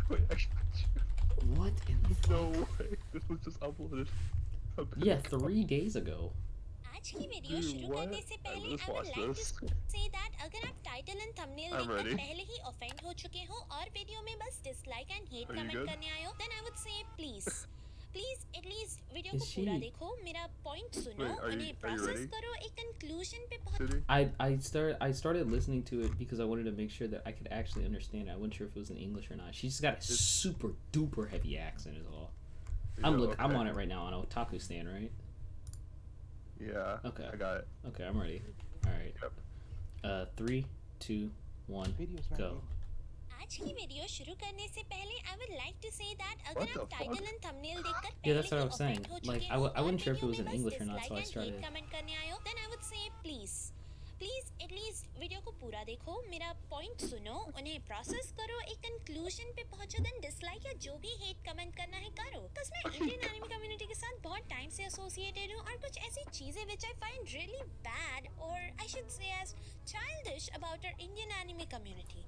Wait, What in the fuck? no way. This was just uploaded. Yeah, 3 days ago. आज की video Dude, शुरू what? करने से पहले Let's I would watch like this. to say that अगर आप title and thumbnail I'm देखकर ready. पहले ही ऑफेंड हो चुके हो और वीडियो में बस dislike and hate Are you comment good? करने आए हो then I would say please at least video Is को पूरा she- देखो मेरा पॉइंट सुनो Wait, are you उन्हें ready? प्रोसेस करो एक कंक्लूजन पे Sudi? I started listening to it because I wanted to make sure that I could actually understand it. I wasn't sure if it was in English or not. She's got a super duper heavy accent is all. I'm okay. on it right now on Otaku Stan, right? Yeah. Okay. I got it. Okay, I'm ready. All right. Yep. 3, 2, 1, Video's not go. good. आज की video शुरू करने से पहले I would like to say that What अगर the आप title fuck? And thumbnail देखकर Yeah, पहले that's what I he was saying. Offend हो Like, चुके I हो w- I और wasn't sure if it video was में in बस English or not, so I dislike and started- hate comment करने आए हो then I would say please at least video को पूरा देखो मेरा पॉइंट सुनो उन्हें प्रोसेस करो एक कंक्लूजन पे पहुंचो देन डिसलाइक या जो भी हेट कमेंट करना है करो cuz मैं इंडियन एनिमे कम्युनिटी के साथ बहुत टाइम से एसोसिएटेड हूं और कुछ ऐसी चीजें which I find really bad or I should say as childish about our Indian anime community.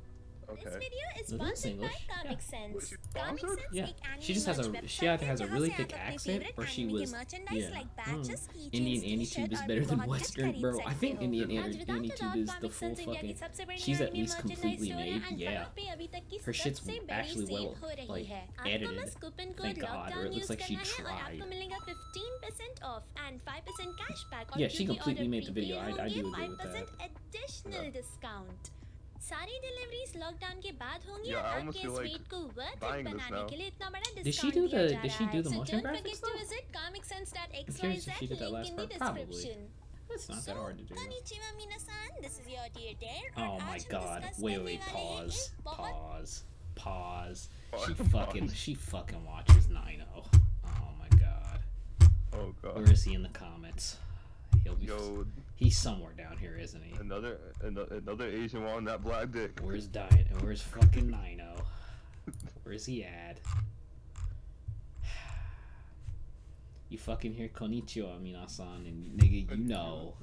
This Okay. video is No, this is sponsored by English. Comic Yeah. Sense. Was she Comic sponsored? Sense Yeah, एक anime she just has merch a website she either है has a जहाँ really से thick आप अपने accent favorite or she anime के was merchandise like badges, Indian keychains, AniTube is t-shirt better और than बहुत कुछ Western, खरीद bro. I सकते think हो। Indian आज without a AniTube doubt is the Comic full Sense India की fucking. सबसे बड़ी She's at anime least merchandise completely store है made. and Yeah, वहाँ पे अभी तक की her shit's सबसे बड़ी actually सेल well हो रही like है। आपको edited. बस coupon code Thank God, or lockdown it looks use like she करना है और tried. आपको मिलेगा 15% off and 5% cashback और Yeah, she जो भी completely order made the video. prepaid I do होंगे agree with that. 5% additional discount। सारी डिलीवरीज लॉकडाउन के बाद होंगी Yeah, और I आपके almost इस feel like वेट को वर्थ इट buying this बनाने now. के लिए इतना बड़ा Did she डिस्काउंट do दिया the- जा did she रहा do है। the So motion don't graphics forget to though? visit I'm curious if comicsense.xyz she did that link last in the part. Probably. description। That's not that hard to do. Konnichiwa minasan, this is your dear Dare Oh और my आज हम God! discuss Wait, करने wait, वाले हैं pause, एक बहुत pause, pause. Pause. She fucking watches Nino. Oh my God! Oh god. Where is he in the comments? He'll be. Yo, He's somewhere down here, isn't he? another Asian wanting that black dick. Where's Diet? And where's fucking Nino? Where's he at? You fucking hear Konnichiwa, Minasan, and nigga, you know.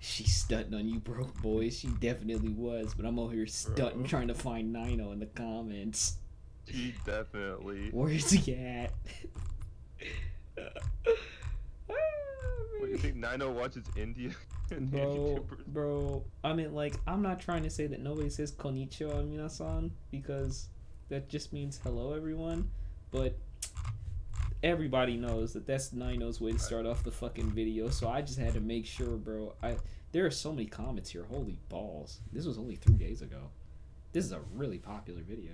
She's stunting on you broke boys. She definitely was, but I'm over here stunting Bro. trying to find Nino in the comments. He definitely. Where's he at? What, you think Nino watches Indian Bro, YouTubers? bro, I mean, like, I'm not trying to say that nobody says konnichiwa, minasan, because that just means hello, everyone, but everybody knows that that's Nino's way to start off the fucking video, so I just had to make sure, bro. There are so many comments here, holy balls. This was only 3 days ago. This is a really popular video.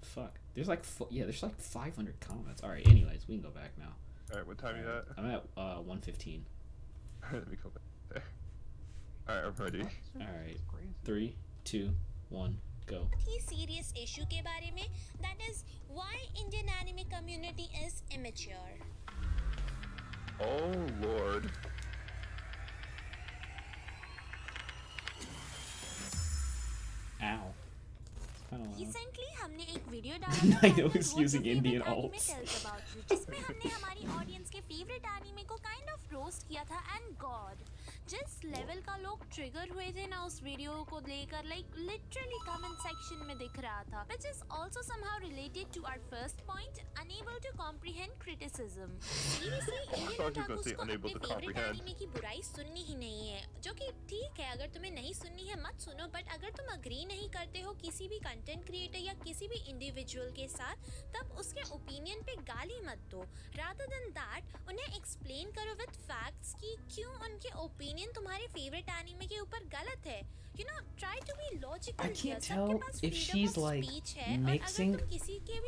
Fuck. There's like, there's like 500 comments. Alright, anyways, we can go back now. Alright, what time you at? I'm at 1:15. Let me go back there. Alright, I'm ready. Alright, It's crazy. 3, 2, 1, go. He serious issue के बारे में that is why Indian anime community is immature। Oh lord. Ow. Kinda loud. Recently हमने एक video डाला I know he's using Indian alts. जिसमें हमने हमारी audience के फेवरेट एनीमे को काइंड ऑफ रोस्ट किया था एंड गॉड जिस लेवल का लोग ट्रिगर हुए थे ना उस वीडियो को लेकर लाइक लिटरली कमेंट सेक्शन में दिख रहा था which is also somehow related to our first point unable to comprehend criticism seriously Indian thought you were gonna otakus say को unable अपने to फेवरेट comprehend. एनीमे की बुराई सुननी ही नहीं है जो कि ठीक है अगर तुम्हें नहीं सुननी है मत सुनो बट अगर तुम अग्री नहीं करते हो किसी भी कंटेंट क्रिएटर या किसी भी इंडिविजुअल के साथ तब उसके ओपिनियन पे गाली मत दो रादर देन दैट उन्हें एक्सप्लेन करो विद फैक्ट्स कि क्यों उनके ओपिनियन तुम्हारे फेवरेट एनीमे के ऊपर गलत है you know try to be logical I can't tell if she's like mixing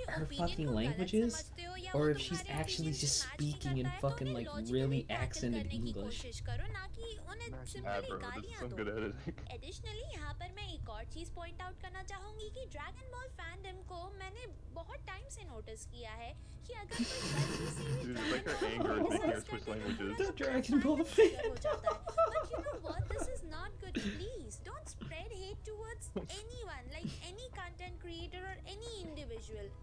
her fucking languages or if she's actually just speaking in fucking like really accented English. करो ना कि उन्हें Ah, simply bro, this is गालियां some दो good editing. Additionally यहाँ पर मैं एक और चीज पॉइंट आउट करना चाहूंगी कि ड्रैगन बॉल फैंडम को मैंने बहुत टाइम से नोटिस किया है कि अगर कोई गलती से भी Dude, it's like her anger dragon making her ball switch को languages. The Dragon Ball हो जाता है but you know what this is not good please don't spread hate towards anyone like any content creator or any individual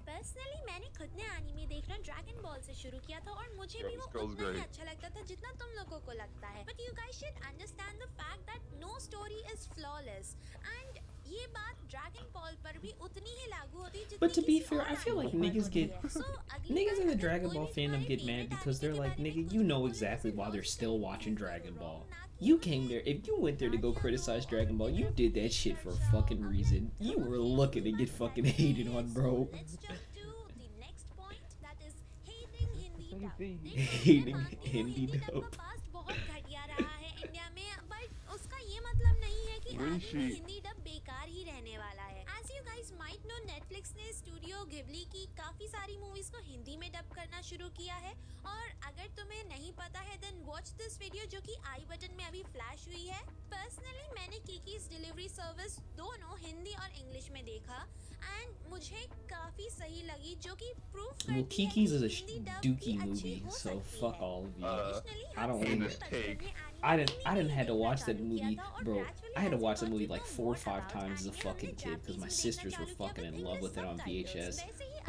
personally मैंने खुद ने anime देखना dragon ball से शुरू किया था और मुझे भी वो Girls उतना ही great. अच्छा लगता था जितना तुम लोगों को लगता है but you guys should understand the fact that no story is flawless and ये बात ड्रैगन बॉल पर भी उतनी ही लागू होती है जितनी But to be किसी fair, और I feel like anime पर niggas होती get- है। So, अगली Niggas बार in the अगर Dragon कोई Ball भी fandom तुम्हारे get mad favorite because anime they're के like, बारे में nigga, कुछ you know भी बोले exactly तो why they're logical still reason watching करो, Dragon Ball. ना कि You came there, if you went there to go criticize Dragon Ball, you did that shit for a fucking reason. You were looking to get fucking hated on, bro. Let's jump to the next point that is hating Hindi dub. Anything. देखो, Hating मैं मानती हूँ Hindi Hindi dub dub. का past बहुत घटिया रहा है India में बट उसका ये मतलब नहीं है कि When आगे she- भी हिंदी डब बेकार ही रहने वाला है as you guys might know Netflix ने स्टूडियो घिबली की काफी सारी मूवीज को हिंदी में डब करना शुरू किया है और अगर तुम्हें नहीं पता है देन वॉच दिस वीडियो जो कि आई बटन में अभी फ्लैश हुई है पर्सनली मैंने किकीज डिलीवरी सर्विस दोनों हिंदी और इंग्लिश में देखा एंड मुझे काफी सही लगी जो कि प्रूफ Well, करती है Kiki's कि is a Hindi dub dookie भी अच्छी movie, हो so सकती fuck है। all of you. Additionally, I don't हमने even- this take. I didn't had to watch that movie, bro. I had to watch that movie like 4 or 5 times as a fucking kid because my sisters were fucking in love with it on VHS.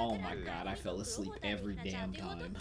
Oh my god, I fell asleep every damn time.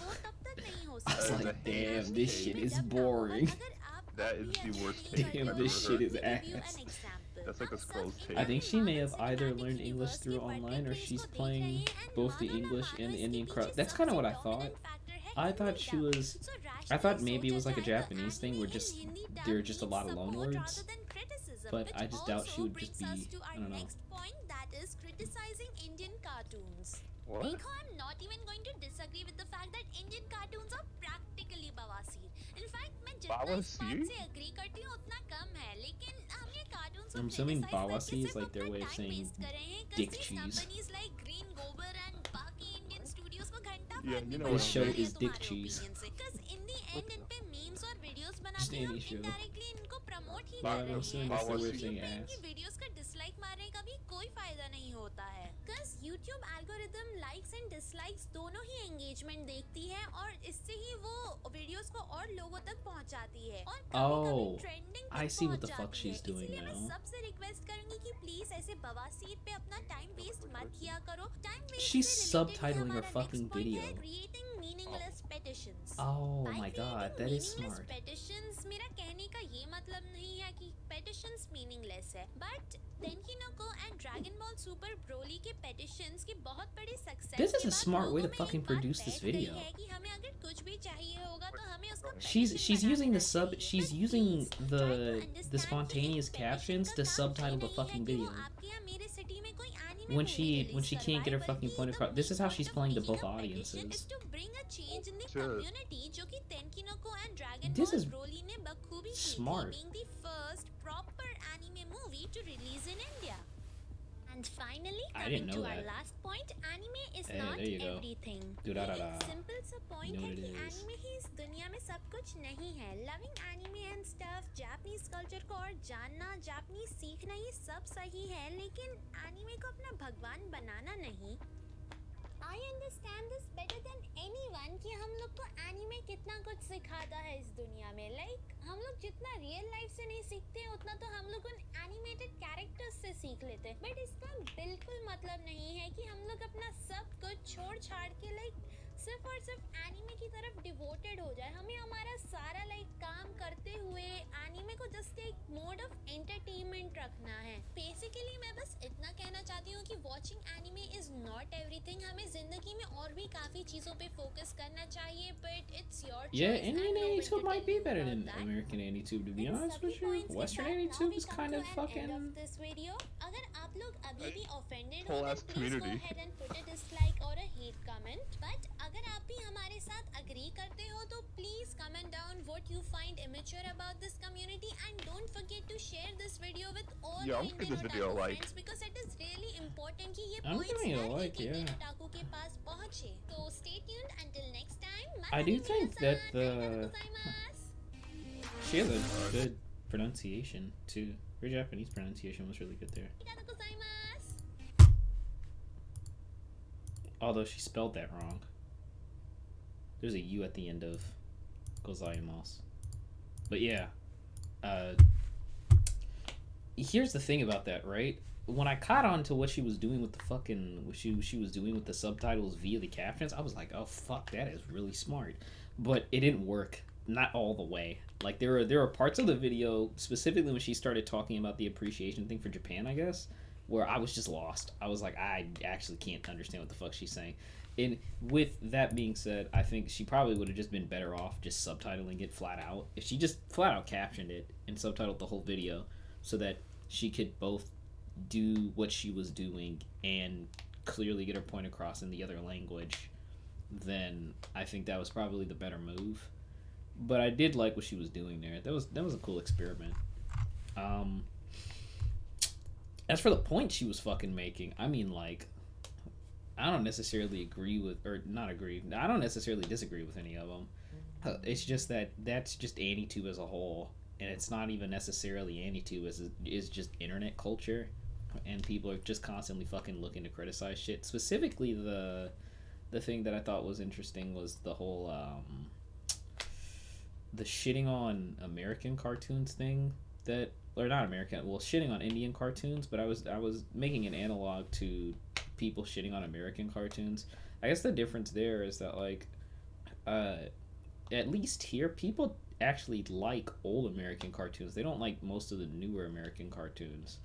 I was like, damn, this shit is boring. अगर आप That is the worst Obviously, take Damn, I've this ever shit heard. is let me give you ass. an example. That's like a हम scroll's सब take. I think she may have Manav either cinematic learned English universe through के बढ़ते online or craze she's को देख playing रहे हैं and both the मानो ना English मानो and the इसके Indian पीछे crowd. That's kind of सबसे what I thought. dominant factor है I Hindi thought she dub. was. So I thought rationally maybe it was सोचा like a जाए तो Japanese thing anime where in just Hindi dub there are just a needs lot of loan support words. rather than criticism, But which I just doubt she also would just brings us be. to I our don't know. next point, that is criticizing Indian cartoons. What? देखो, I'm not even going to disagree with the fact that Indian cartoons are practically बवासीर. In fact, मैं जितना इस बात बवासीर? से agree करती हूँ उतना कम है, लेकिन हम ये cartoons को I'm assuming criticize करके bawasi is सिर्फ like their अपना way of time saying waste कर रहे हैं, 'cause dick these cheese. companies like Green Gobar and बाकी Indian studios को घंटा Yeah, फर्क you नहीं know पड़ता This show हमारे या is dick तुम्हारे cheese. opinion से, 'cause in the end इन पे memes और videos बना Just के हम any show. indirectly इनको promote ही But कर I'm रहे assuming हैं. that's their way of Bawasi. saying YouTube पे इनकी ass. videos का dislike मारने का भी कोई फायदा नहीं होता है, 'cause YouTube algorithm likes and dislikes दोनों ही engagement देखती है और इससे ही वो videos को और लोगों तक पहुंचाती है और कभी-कभी Oh, trending I तक see what the fuck पहुंचाती है. she's doing इसीलिए मैं now. सबसे रिक्वेस्ट करूंगी कि प्लीज ऐसे बवासीर पे अपना टाइम वेस्ट मत किया करो. टाइम वेस्ट She's से related ही subtitling her हमारा fucking next point video. है creating meaningless petitions. Oh By my god, creating that is meaningless smart. petitions, मेरा कहने का ये मतलब नहीं है कि petitions meaningless है, but Tenkinoko and Dragon Ball Super Broly के petitions की बहुत बड़ी success This is के a बाद smart way लोगों to में fucking एक बात produce this बैठ गई video. है कि हमें अगर कुछ भी चाहिए होगा तो हमें उसका She's petition using बना the देना sub. चाहिए. She's But using please, try to the understand spontaneous कि एक petition captions का to काम subtitle the ये नहीं है fucking कि वो video. आपके या मेरे city में कोई anime When movie release she can't get her करवाए, fucking बल्कि point the across. This is main how she's point of playing to making both a petition audiences. is to bring a change in the Shit. community, जो कि Tenkinoko and Dragon This Ball is Broly ने बखूबी की थी, smart. being the first proper anime movie to release in India. And finally, I coming didn't to know our that. last point, anime is Hey, not there you go. everything. Do-da-da-da. ये एक simple सा point You know है what कि it is. anime ही इस दुनिया में सब कुछ नहीं है. Loving anime and stuff, Japanese culture को और जानना, Japanese सीखना, ये सब सही है, लेकिन anime को अपना भगवान बनाना नहीं. I understand this better than anyone कि हम लोग को anime कितना कुछ सिखाता है इस दुनिया में. Like हम लोग जितना real life से नहीं सीखते हैं उतना तो हम लोग उन animated characters से सीख लेते हैं. But इसका बिल्कुल मतलब नहीं है कि हम लोग अपना सब कुछ छोड़ छाड़ के like सिर्फ और सिर्फ anime की तरफ devoted हो जाए. हमें हमारा सारा like काम करते हुए anime को just एक mode of entertainment रखना है. Basically मैं बस इतना कहना चाहती हूँ कि watching anime is not everything. हमें जिंदगी में और भी काफी चीजों पे focus करना चाहिए, but it's your choice. Yeah, and Indian no one to AniTube might tell be you better about than that. American AniTube, to be in honest सभी with you. points के Western साथ now AniTube we is come kind to of an fucking. end of this video. अगर आप लोग अभी भी offended हो Whole then ass please go community. ahead and put a dislike or a hate comment. But अगर आप भी हमारे साथ agree करते हो तो please comment down what you find immature about this community and don't forget to share this video with all Yeah, your I'm giving Indian this video a otaku like. friends because it is really important कि ये I'm points giving it a her like, एक Indian yeah. otaku के पास पहुँचे. So stay tuned until next time. I do think that Arigatou the gozaimasu. she has a good pronunciation too. Her Japanese pronunciation was really good there. Arigatou gozaimasu. Although she spelled that wrong. There's a U at the end of gozaimasu. But yeah, here's the thing about that, right? When I caught on to what she was doing with the fucking what she was doing with the subtitles via the captions, I was like, oh fuck, that is really smart. But it didn't work, not all the way. Like there are parts of the video, specifically when she started talking about the appreciation thing for Japan, I guess, where I was just lost. I was like, I actually can't understand what the fuck she's saying. And with that being said, I think she probably would have just been better off just subtitling it flat out. If she just flat out captioned it and subtitled the whole video so that she could both do what she was doing and clearly get her point across in the other language, then I think that was probably the better move. But I did like what she was doing there. That was a cool experiment. As for the point she was fucking making, I mean, like, I don't necessarily agree with, or not agree. I don't necessarily disagree with any of them. It's just that that's just AniTube as a whole, and it's not even necessarily AniTube. Is just internet culture, and people are just constantly fucking looking to criticize shit. Specifically, the thing that I thought was interesting was the whole the shitting on American cartoons thing that, or not American, well, shitting on Indian cartoons, but I was making an analog to people shitting on American cartoons. I guess the difference there is that, like, at least here, people actually like old American cartoons. They don't like most of the newer American cartoons.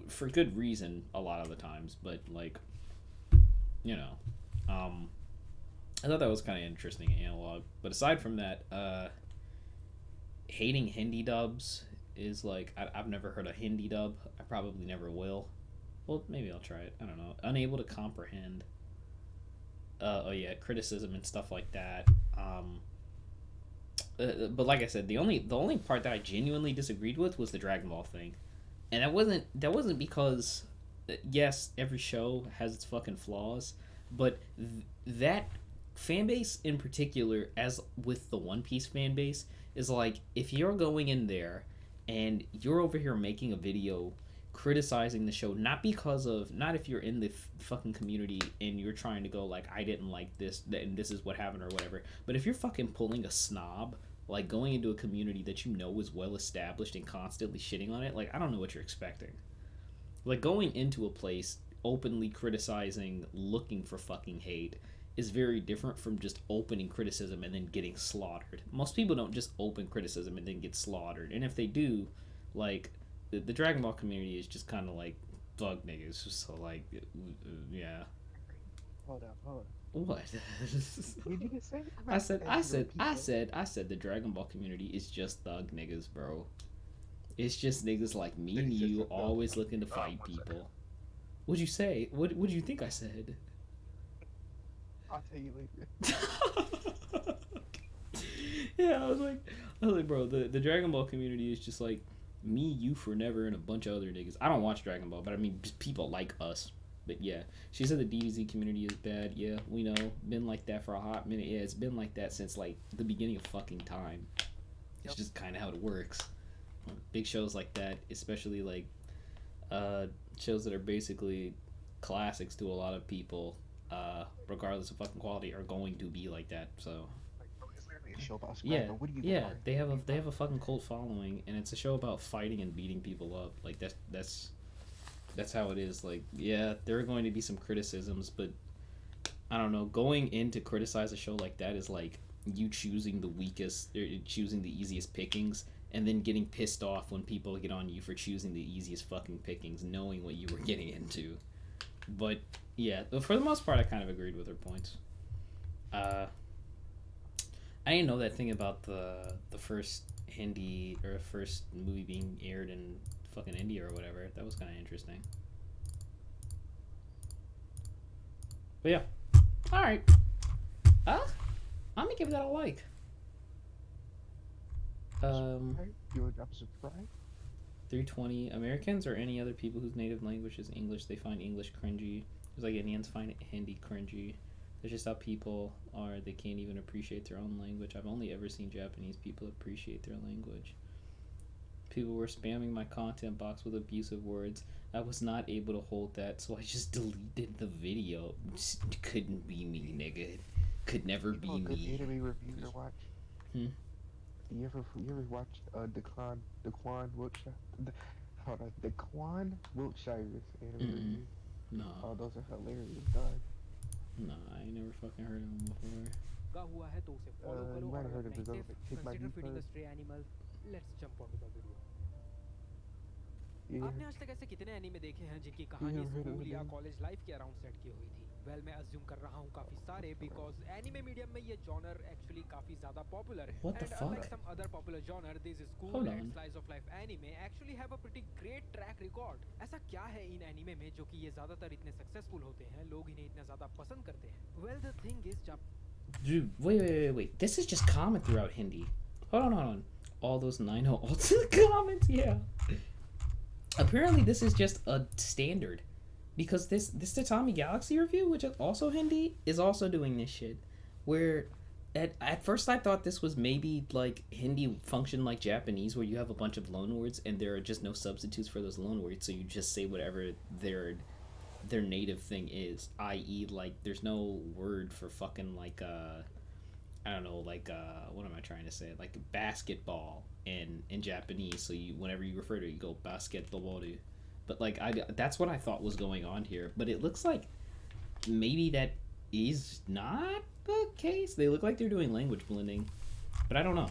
For good reason, a lot of the times. But, like, you know. I thought that was kind of interesting analog. But aside from that, hating Hindi dubs is like, I've never heard a Hindi dub. I probably never will. Well, maybe I'll try it. I don't know. Unable to comprehend. Oh yeah, criticism and stuff like that. But like I said, the only part that I genuinely disagreed with was the Dragon Ball thing, and that wasn't because, yes, every show has its fucking flaws, but that fan base in particular, as with the One Piece fan base, is like, if you're going in there and you're over here making a video criticizing the show, not if you're in the fucking community and you're trying to go like, I didn't like this and this is what happened or whatever, but if you're fucking pulling a snob, like going into a community that you know is well established and constantly shitting on it, like, I don't know what you're expecting. Like, going into a place openly criticizing, looking for fucking hate, is very different from just opening criticism and then getting slaughtered. Most people don't just open criticism and then get slaughtered, and if they do, like, the Dragon Ball community is just kind of like thug niggas, so like, yeah. Hold up. What? What did you say? I said the Dragon Ball community is just thug niggas, bro. It's just niggas like me and you, always looking to fight people. What'd you say? What do you think I said? I'll tell you later. Yeah, I was like, bro, the Dragon Ball community is just like me, you, Forever, and a bunch of other niggas. I don't watch Dragon Ball, but I mean, just people like us. But yeah, she said the DBZ community is bad. Yeah, we know. Been like that for a hot minute. Yeah, it's been like that since like the beginning of fucking time. It's just kind of how it works. Big shows like that, especially like shows that are basically classics to a lot of people, regardless of fucking quality, are going to be like that. So Show about yeah, Scrabble. What do you yeah, want? they have a fucking cult following, and it's a show about fighting and beating people up. Like that's how it is. Like, yeah, there are going to be some criticisms, but I don't know. Going in to criticize a show like that is like you choosing the weakest, or choosing the easiest pickings, and then getting pissed off when people get on you for choosing the easiest fucking pickings, knowing what you were getting into. But yeah, for the most part, I kind of agreed with her points. I didn't know that thing about the first Hindi or first movie being aired in fucking India or whatever. That was kind of interesting. But yeah, all right. I'm gonna give that a like. You want to drop a subscribe? 320 Americans or any other people whose native language is English, they find English cringy. Just like Indians find Hindi cringy. That's just how people are. They can't even appreciate their own language. I've only ever seen Japanese people appreciate their language. People were spamming my content box with abusive words. I was not able to hold that, so I just deleted the video. Just couldn't be me, nigga. Could never be Good me. anime review to watch. Hmm? You ever watch the Quan Wiltshire? The Quan Wiltshire's anime review? No. Oh, those are hilarious, dog. Nah, I ain't never fucking heard of him before. You might have heard of his own, like, Take My Meat First. Let's jump onto the video. Yeah. आपने आज तक ऐसे कितने anime देखे हैं जिनकी Yeah, कहानी I've heard of school या it. कॉलेज लाइफ के अराउंड सेट की हुई थी? वेल मैं अज्यूम कर रहा हूँ काफी सारे बिकॉज एनीमे मीडियम में ये जॉनर एक्चुअली काफी ज्यादा पॉपुलर है. What the And fuck? unlike some other popular genre, these school Hold and on. slice of life anime actually have a pretty great track record. ऐसा क्या है इन anime में जो कि ये ज्यादातर इतने सक्सेसफुल होते हैं, लोग इन्हें इतना ज्यादा पसंद करते हैं? Well, the thing is, Dude, wait. This is just common throughout Hindi. Hold on. All those 9 ultimate comments, yeah. Apparently this is just a standard. Because this Tatami Galaxy review, which is also Hindi, is also doing this shit. Where at first I thought this was maybe like Hindi function like Japanese, where you have a bunch of loanwords and there are just no substitutes for those loanwords, so you just say whatever their native thing is, i.e. like there's no word for fucking like I don't know, like what am I trying to say, like basketball in Japanese, so you whenever you refer to it you go basketball. But like that's what I thought was going on here, but it looks like maybe that is not the case. They look like they're doing language blending, but I don't know.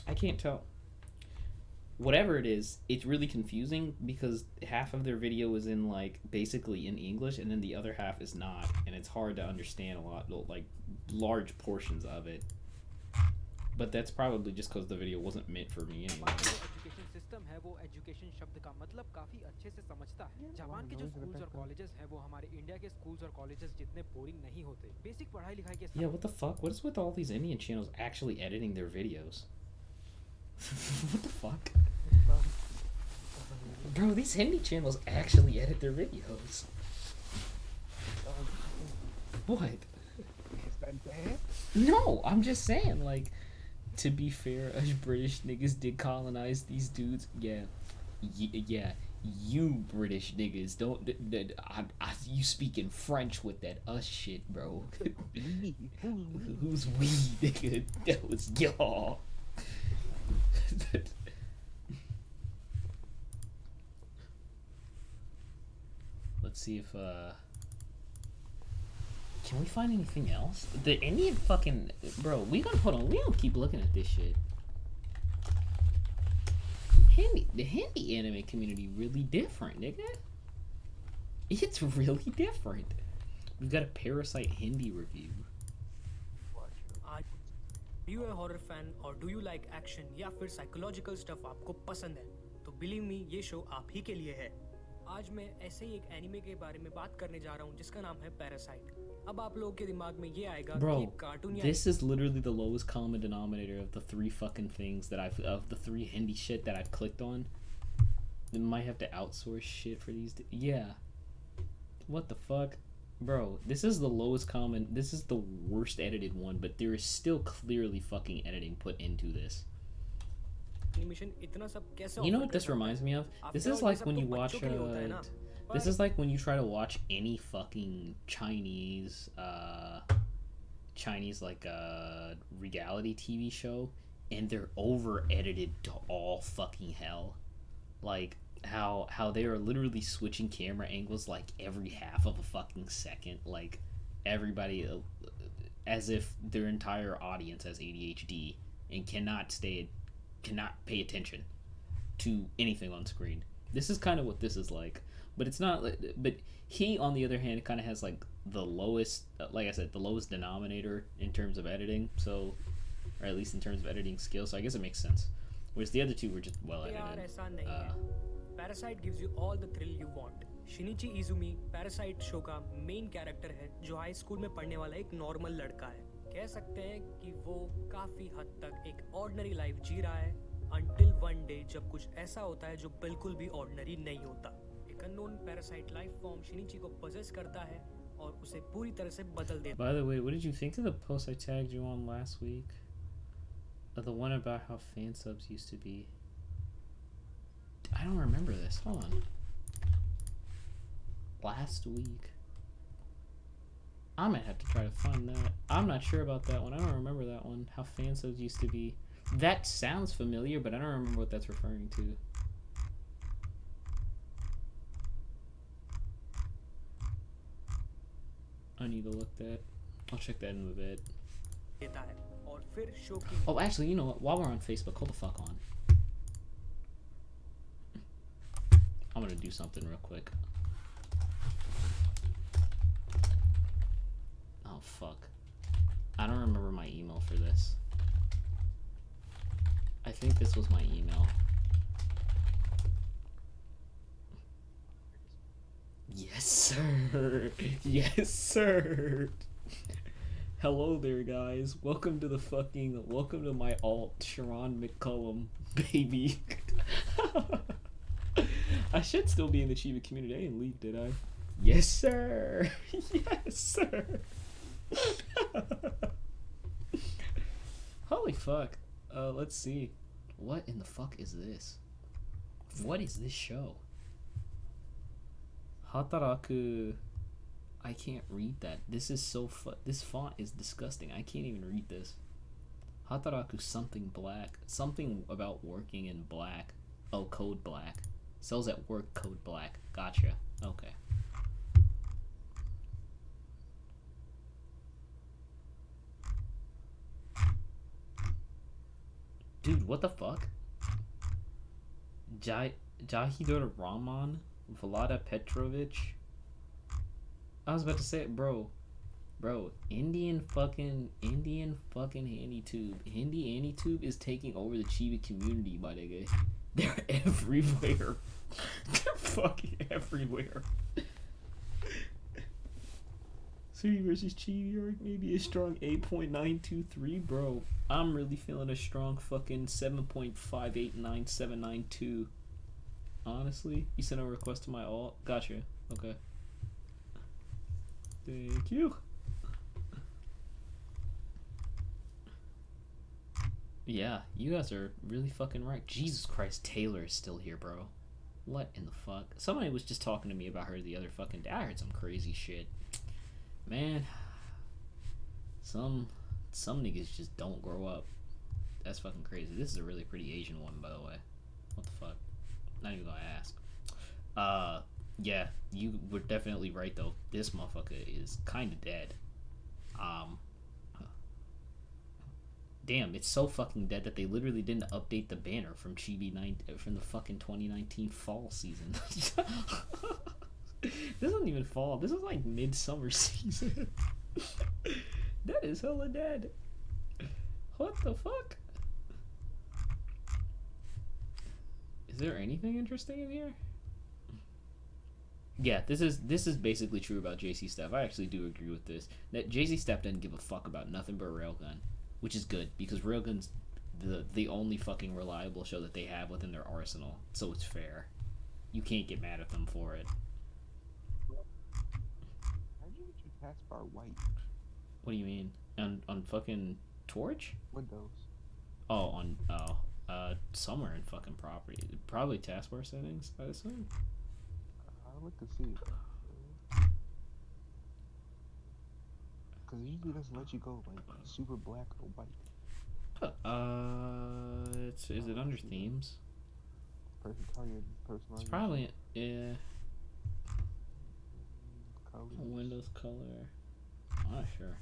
I can't tell. Whatever it is, it's really confusing because half of their video is in like basically in English and then the other half is not, and it's hard to understand a lot, like large portions of it. But that's probably just because the video wasn't meant for me anyway. Education system है वो education शब्द का मतलब काफी अच्छे से समझता है। जापान के जो स्कूल्स और कॉलेजेस हैं वो हमारे इंडिया के स्कूल्स और कॉलेजेस जितने बोरिंग नहीं होते। बेसिक पढ़ाई लिखाई के Yeah, what the fuck? What is with all these Indian channels actually editing their videos? What the fuck? Bro, these Hindi channels actually edit their videos. What? Is that bad? No, I'm just saying, like, to be fair, us British niggas did colonize these dudes. Yeah. Yeah. You British niggas don't. You speaking French with that us shit, bro. Who's we, nigga? That was y'all. Let's see if can we find anything else? The Indian fucking bro, we don't keep looking at this shit. The Hindi anime community really different, nigga. It's really different. We've got a Parasite Hindi review. Are you a horror fan or do you like action या फिर psychological stuff आपको पसंद है? तो believe me ये show आप ही के लिए है। आज मैं ऐसे ही एक एनिमे के बारे में बात करने जा रहा हूँ जिसका नाम है पैरासाइट। अब आप लोगों के दिमाग में ये आएगा कि कार्टून या this is literally the lowest common denominator of the three fucking things that of the three Hindi shit that I've clicked on. They might have to outsource shit for these. Yeah. What the fuck? Bro, this is the lowest common. This is the worst edited one, but there is still clearly fucking editing put into this. You know what this reminds me of? This is like when you watch this is like when you try to watch any fucking Chinese like reality TV show and they're over edited to all fucking hell. Like how they are literally switching camera angles like every half of a fucking second, like everybody as if their entire audience has ADHD and cannot pay attention to anything on screen. This is kind of what this is like, but it's not. But he, on the other hand, kind of has like the lowest, like I said, the lowest denominator in terms of editing. So, or at least in terms of editing skills. So I guess it makes sense. Whereas the other two were just well edited. Parasite gives you all the thrill you want. Shinichi Izumi Parasite show का main character है जो high school में पढ़ने वाला एक normal लड़का है। कह सकते हैं कि वो काफी हद तक एक ऑर्डिनरी लाइफ जी रहा है until one day जब कुछ ऐसा होता है जो बिल्कुल भी ऑर्डिनरी नहीं होता। एक अननोन पैरासाइट लाइफ फॉर्म शिनिची को पोजेस करता है और उसे पूरी तरह से बदल देता है। By the way, what did you think of the post I tagged you on last week? The one about how fan subs used to be. I don't remember this. Hold on. Last week. I might have to try to find that. I'm not sure about that one. I don't remember that one. How fan subs used to be. That sounds familiar, but I don't remember what that's referring to. I need to look that. I'll check that in a bit. Oh, actually, you know what? While we're on Facebook, hold the fuck on. I'm gonna do something real quick. Oh, fuck. I don't remember my email for this. I think this was my email. Yes, sir. Yes, sir. Hello there, guys. Welcome to my alt, Sharon McCullum, baby. I should still be in the Chiba community. I didn't leave, did I? Yes, sir. Yes, sir. Holy fuck. Let's see. What in the fuck is this? What is this show? Hataraku. I can't read that. This is so this font is disgusting. I can't even read this. Hataraku something black. Something about working in black. Oh, code black. Sells at work, code black. Gotcha. Okay. Dude, what the fuck? Jahidor Rahman, Vlada Petrovic. I was about to say it, bro. Bro, Indian fucking AniTube. Hindi AniTube is taking over the Chibi community, my nigga. They're everywhere. They're fucking everywhere. City versus Chibi arc, maybe a strong 8.923, bro. I'm really feeling a strong fucking 7.589792. Honestly, you sent a request to my alt. Gotcha. Okay. Thank you. Yeah, you guys are really fucking right. Jesus Christ, Taylor is still here, bro. What in the fuck? Somebody was just talking to me about her the other fucking day. I heard some crazy shit. Man, some niggas just don't grow up. That's fucking crazy. This is a really pretty Asian one, by the way. What the fuck? Not even gonna ask. Yeah, you were definitely right though. This motherfucker is kind of dead. Damn, it's so fucking dead that they literally didn't update the banner from from the fucking 2019 fall season. This isn't even fall. This is like midsummer season. That is hella dead. What the fuck? Is there anything interesting in here? Yeah, this is basically true about JC Staff. I actually do agree with this. That JC Staff doesn't give a fuck about nothing but Railgun, which is good because Railgun's the only fucking reliable show that they have within their arsenal. So it's fair. You can't get mad at them for it. How'd you get your taskbar white? What do you mean? On fucking Torch? Windows. Oh, somewhere in fucking property. Probably taskbar settings, I assume. I'd like to see it. Because it usually doesn't let you go like super black or white. Is it under themes? Target personalization. It's probably, yeah. Colors. Windows color. I'm not sure.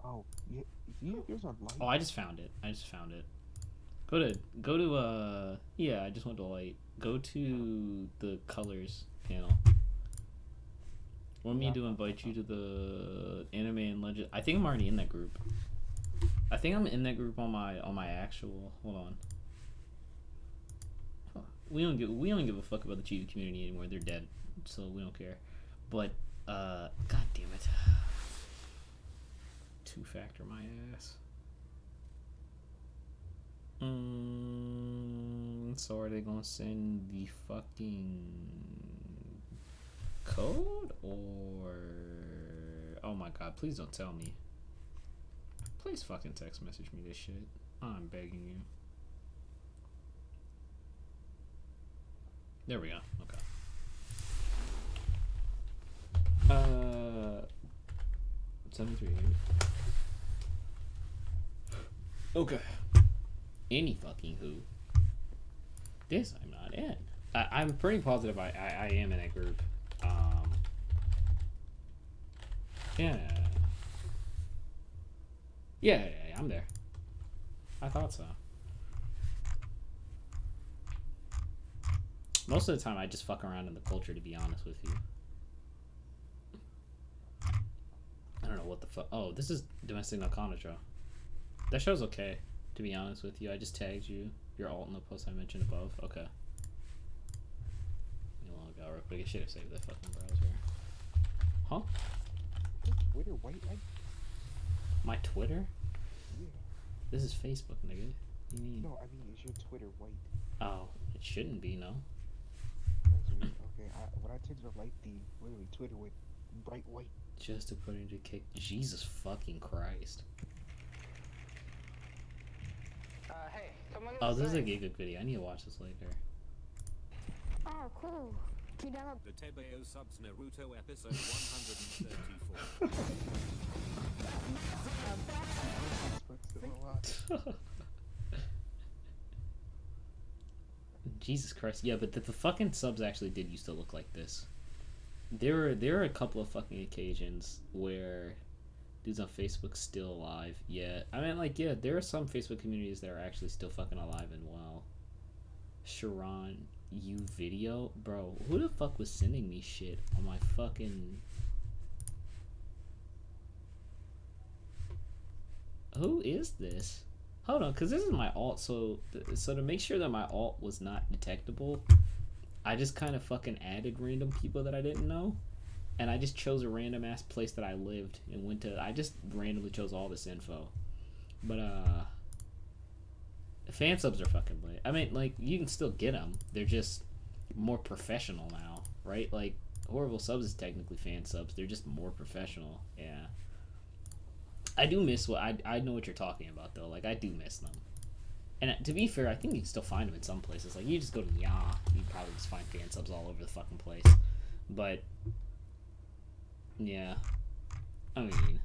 Oh, yeah. Yours are light. Oh, I just found it. Go to yeah, I just went to light. Go to the colors panel. Want me to invite you to the anime and legend? I think I'm already in that group. I think I'm in that group on my actual. Hold on. We don't give a fuck about the Chibi community anymore. They're dead, so we don't care. But god damn it. Two-factor my ass. So are they gonna send the fucking code or? Oh my god! Please don't tell me. Please fucking text message me this shit. I'm begging you. There we go. Okay. 738. Okay. Any fucking who. This I'm not in. I'm pretty positive I am in that group. Yeah, I'm there. I thought so. Most of the time I just fuck around in the culture, to be honest with you. I don't know what the fuck. Oh, this is Domestic Nakana show. That show's okay, to be honest with you. I just tagged you. Your alt in the post I mentioned above. Okay. Let me log out real quick. I should have saved that fucking browser. Huh? Is Twitter white? My Twitter? Yeah. This is Facebook, nigga. What do you mean? No, I mean, is your Twitter white? Oh, it shouldn't be, no. That's weird. Okay, when I turned it light, literally Twitter went bright white. Just to put into kick. Jesus fucking Christ. Hey, come on. Oh, this is a Giga video. I need to watch this later. Oh, cool. Can you download The Tebeo subs Naruto episode 134. Jesus Christ. Yeah, but the fucking subs actually did used to look like this. There are a couple of fucking occasions where Dudes on Facebook still alive. Yeah, I mean, like, yeah, there are some Facebook communities that are actually still fucking alive and well. Sharon, you video? Bro, who the fuck was sending me shit on my fucking... Who is this? Hold on, because this is my alt, so to make sure that my alt was not detectable, I just kind of fucking added random people that I didn't know. And I just chose a random ass place that I lived and went to. I just randomly chose all this info. But, fan subs are fucking lit. I mean, like, you can still get them. They're just more professional now, right? Like, Horrible Subs is technically fan subs. They're just more professional. Yeah. I do miss what I know what you're talking about though. Like I do miss them. And to be fair, I think you can still find them in some places. Like you just go to you probably just find fan subs all over the fucking place. But yeah, I mean,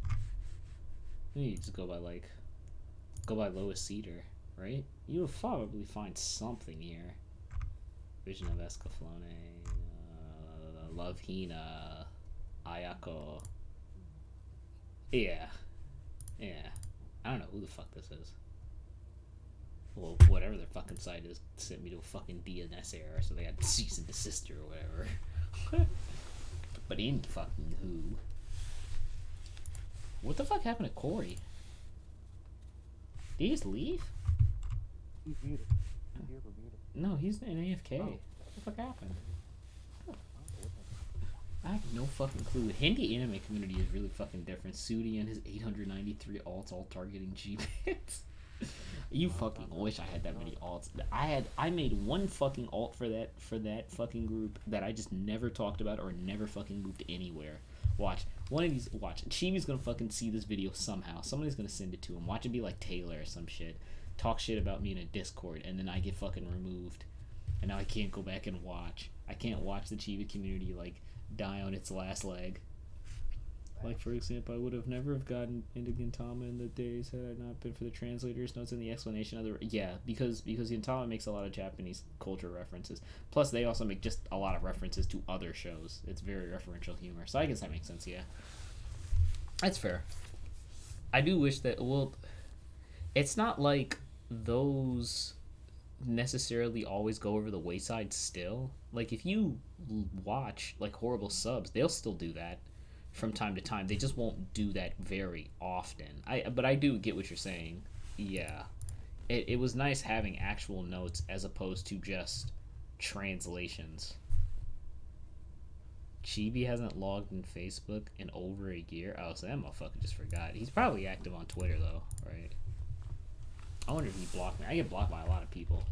you just go by lowest cedar, right? You'll probably find something here. Vision of Escaflowne, Love Hina, Ayako. Yeah. Yeah. I don't know who the fuck this is. Well, whatever their fucking site is sent me to a fucking DNS error, so they had to cease and desist or whatever. But in fucking who? What the fuck happened to Corey? Did he just leave? He's muted. He's here, but muted. No, he's in AFK. Oh. What the fuck happened? I have no fucking clue. Hindi anime community is really fucking different. Sudi and his 893 alts all targeting G-Bits. You fucking wish I had that many alts. I made one fucking alt for that fucking group that I just never talked about or never fucking moved anywhere. Watch. Chibi's gonna fucking see this video somehow. Somebody's gonna send it to him. Watch it be like Taylor or some shit. Talk shit about me in a Discord and then I get fucking removed. And now I can't go back and watch. I can't watch the Chibi community like die on its last leg. Like for example, I would have never have gotten into Gintama in the days had I not been for the translators notes and the explanation of the because Gintama makes a lot of Japanese culture references. Plus they also make just a lot of references to other shows. It's very referential humor. So I guess that makes sense, yeah. That's fair. I do wish that it's not like those necessarily always go over the wayside still. Like if you watch like Horrible Subs, they'll still do that from time to time. They just won't do that very often. But I do get what you're saying. Yeah. It was nice having actual notes as opposed to just translations. Chibi hasn't logged in Facebook in over a year. Oh, so that motherfucker just forgot. He's probably active on Twitter though, right? I wonder if he blocked me. I get blocked by a lot of people.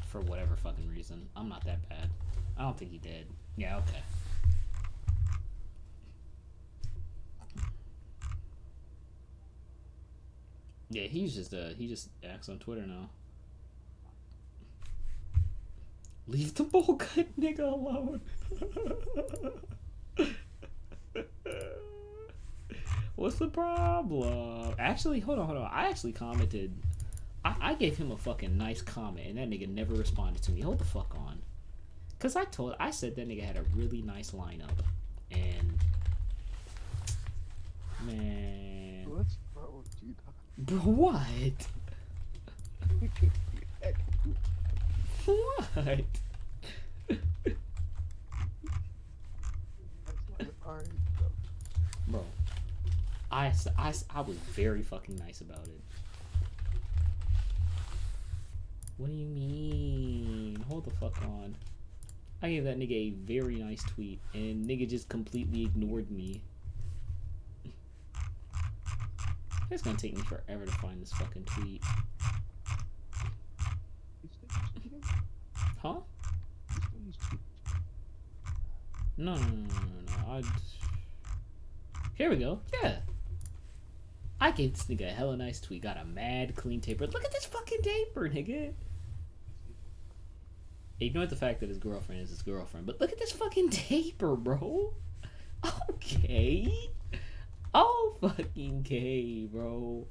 For whatever fucking reason. I'm not that bad. I don't think he did. Yeah, okay. Yeah, he just acts on Twitter now. Leave the bowl cut nigga alone. What's the problem? Actually, hold on. I actually commented. I gave him a fucking nice comment, and that nigga never responded to me. Hold the fuck on. Cause I said that nigga had a really nice lineup, and man, what's wrong with you? Bro, what? What? Bro, I was very fucking nice about it. What do you mean? Hold the fuck on. I gave that nigga a very nice tweet, and nigga just completely ignored me. It's gonna take me forever to find this fucking tweet. Huh? No. Here we go. Yeah. I gave this nigga a hella nice tweet. Got a mad clean taper. Look at this fucking taper, nigga. Ignore the fact that his girlfriend is his girlfriend, but look at this fucking taper, bro. Okay. Oh, fucking K, bro.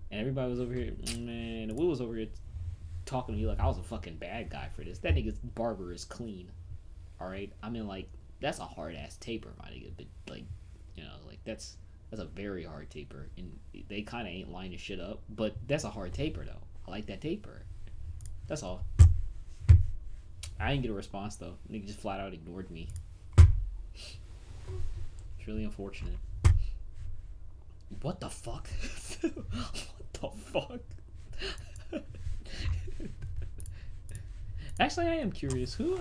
And everybody was over here, man, Will was over here talking to me like I was a fucking bad guy for this. That nigga's barber is clean. Alright? I mean, like, that's a hard-ass taper, my nigga, but, like, You know, like that's a very hard taper, and they kind of ain't lining shit up. But that's a hard taper though. I like that taper. That's all. I didn't get a response though. Nigga just flat out ignored me. It's really unfortunate. What the fuck? What the fuck? Actually, I am curious. Who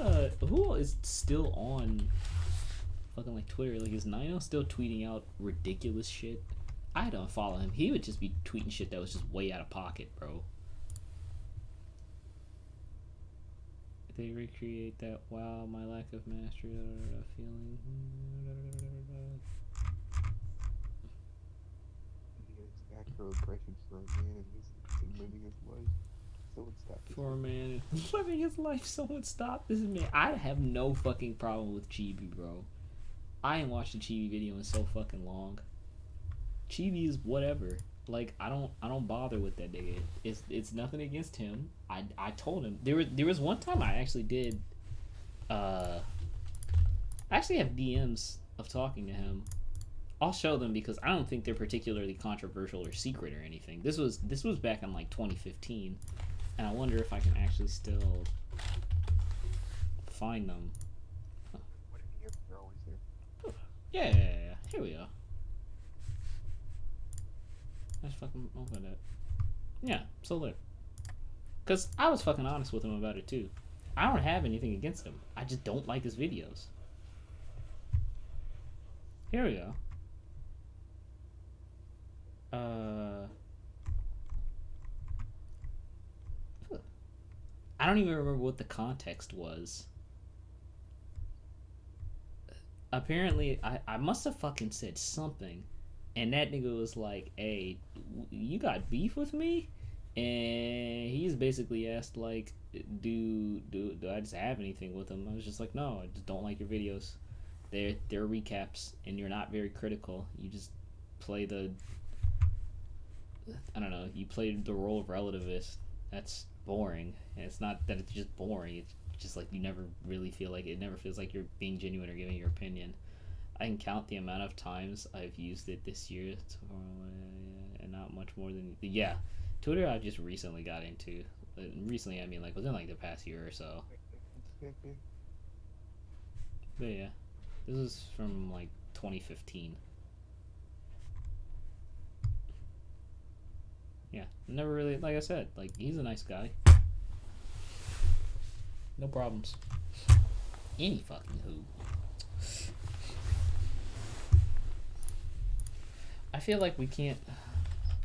is still on fucking like Twitter? Like, is Nino still tweeting out ridiculous shit? I don't follow him. He would just be tweeting shit that was just way out of pocket, bro. They recreate that. Wow, my lack of mastery feeling. Macroaggressions for a man and he's living his life. Someone stop this. For a man living his life, someone stop this man. I have no fucking problem with Chibi, bro. I ain't watched a Chibi video in so fucking long. Chibi is whatever. Like I don't bother with that nigga. It's nothing against him. I told him there was one time I actually did. I actually have DMs of talking to him. I'll show them because I don't think they're particularly controversial or secret or anything. This was back in like 2015, and I wonder if I can actually still find them. Huh. They're always there. Yeah. Here we go. Let's fucking open it. Yeah, so look. Because I was fucking honest with him about it too. I don't have anything against him. I just don't like his videos. Here we go. I don't even remember what the context was. Apparently, I must have fucking said something. And that nigga was like, hey, you got beef with me? And he's basically asked, like, do I just have anything with him? I was just like, no, I just don't like your videos. They're recaps, and you're not very critical. You just play the... I don't know, you play the role of relativist. That's boring. And it's not that it's just boring. It's just like you never really feel like... It never feels like you're being genuine or giving your opinion. I can count the amount of times I've used it this year, and not much more than... Yeah, Twitter I just recently got into. Recently, I mean, like, within, like, the past year or so. But, yeah. This is from, like, 2015. Yeah, never really... Like I said, like, he's a nice guy. No problems. Any fucking who. I feel like we can't...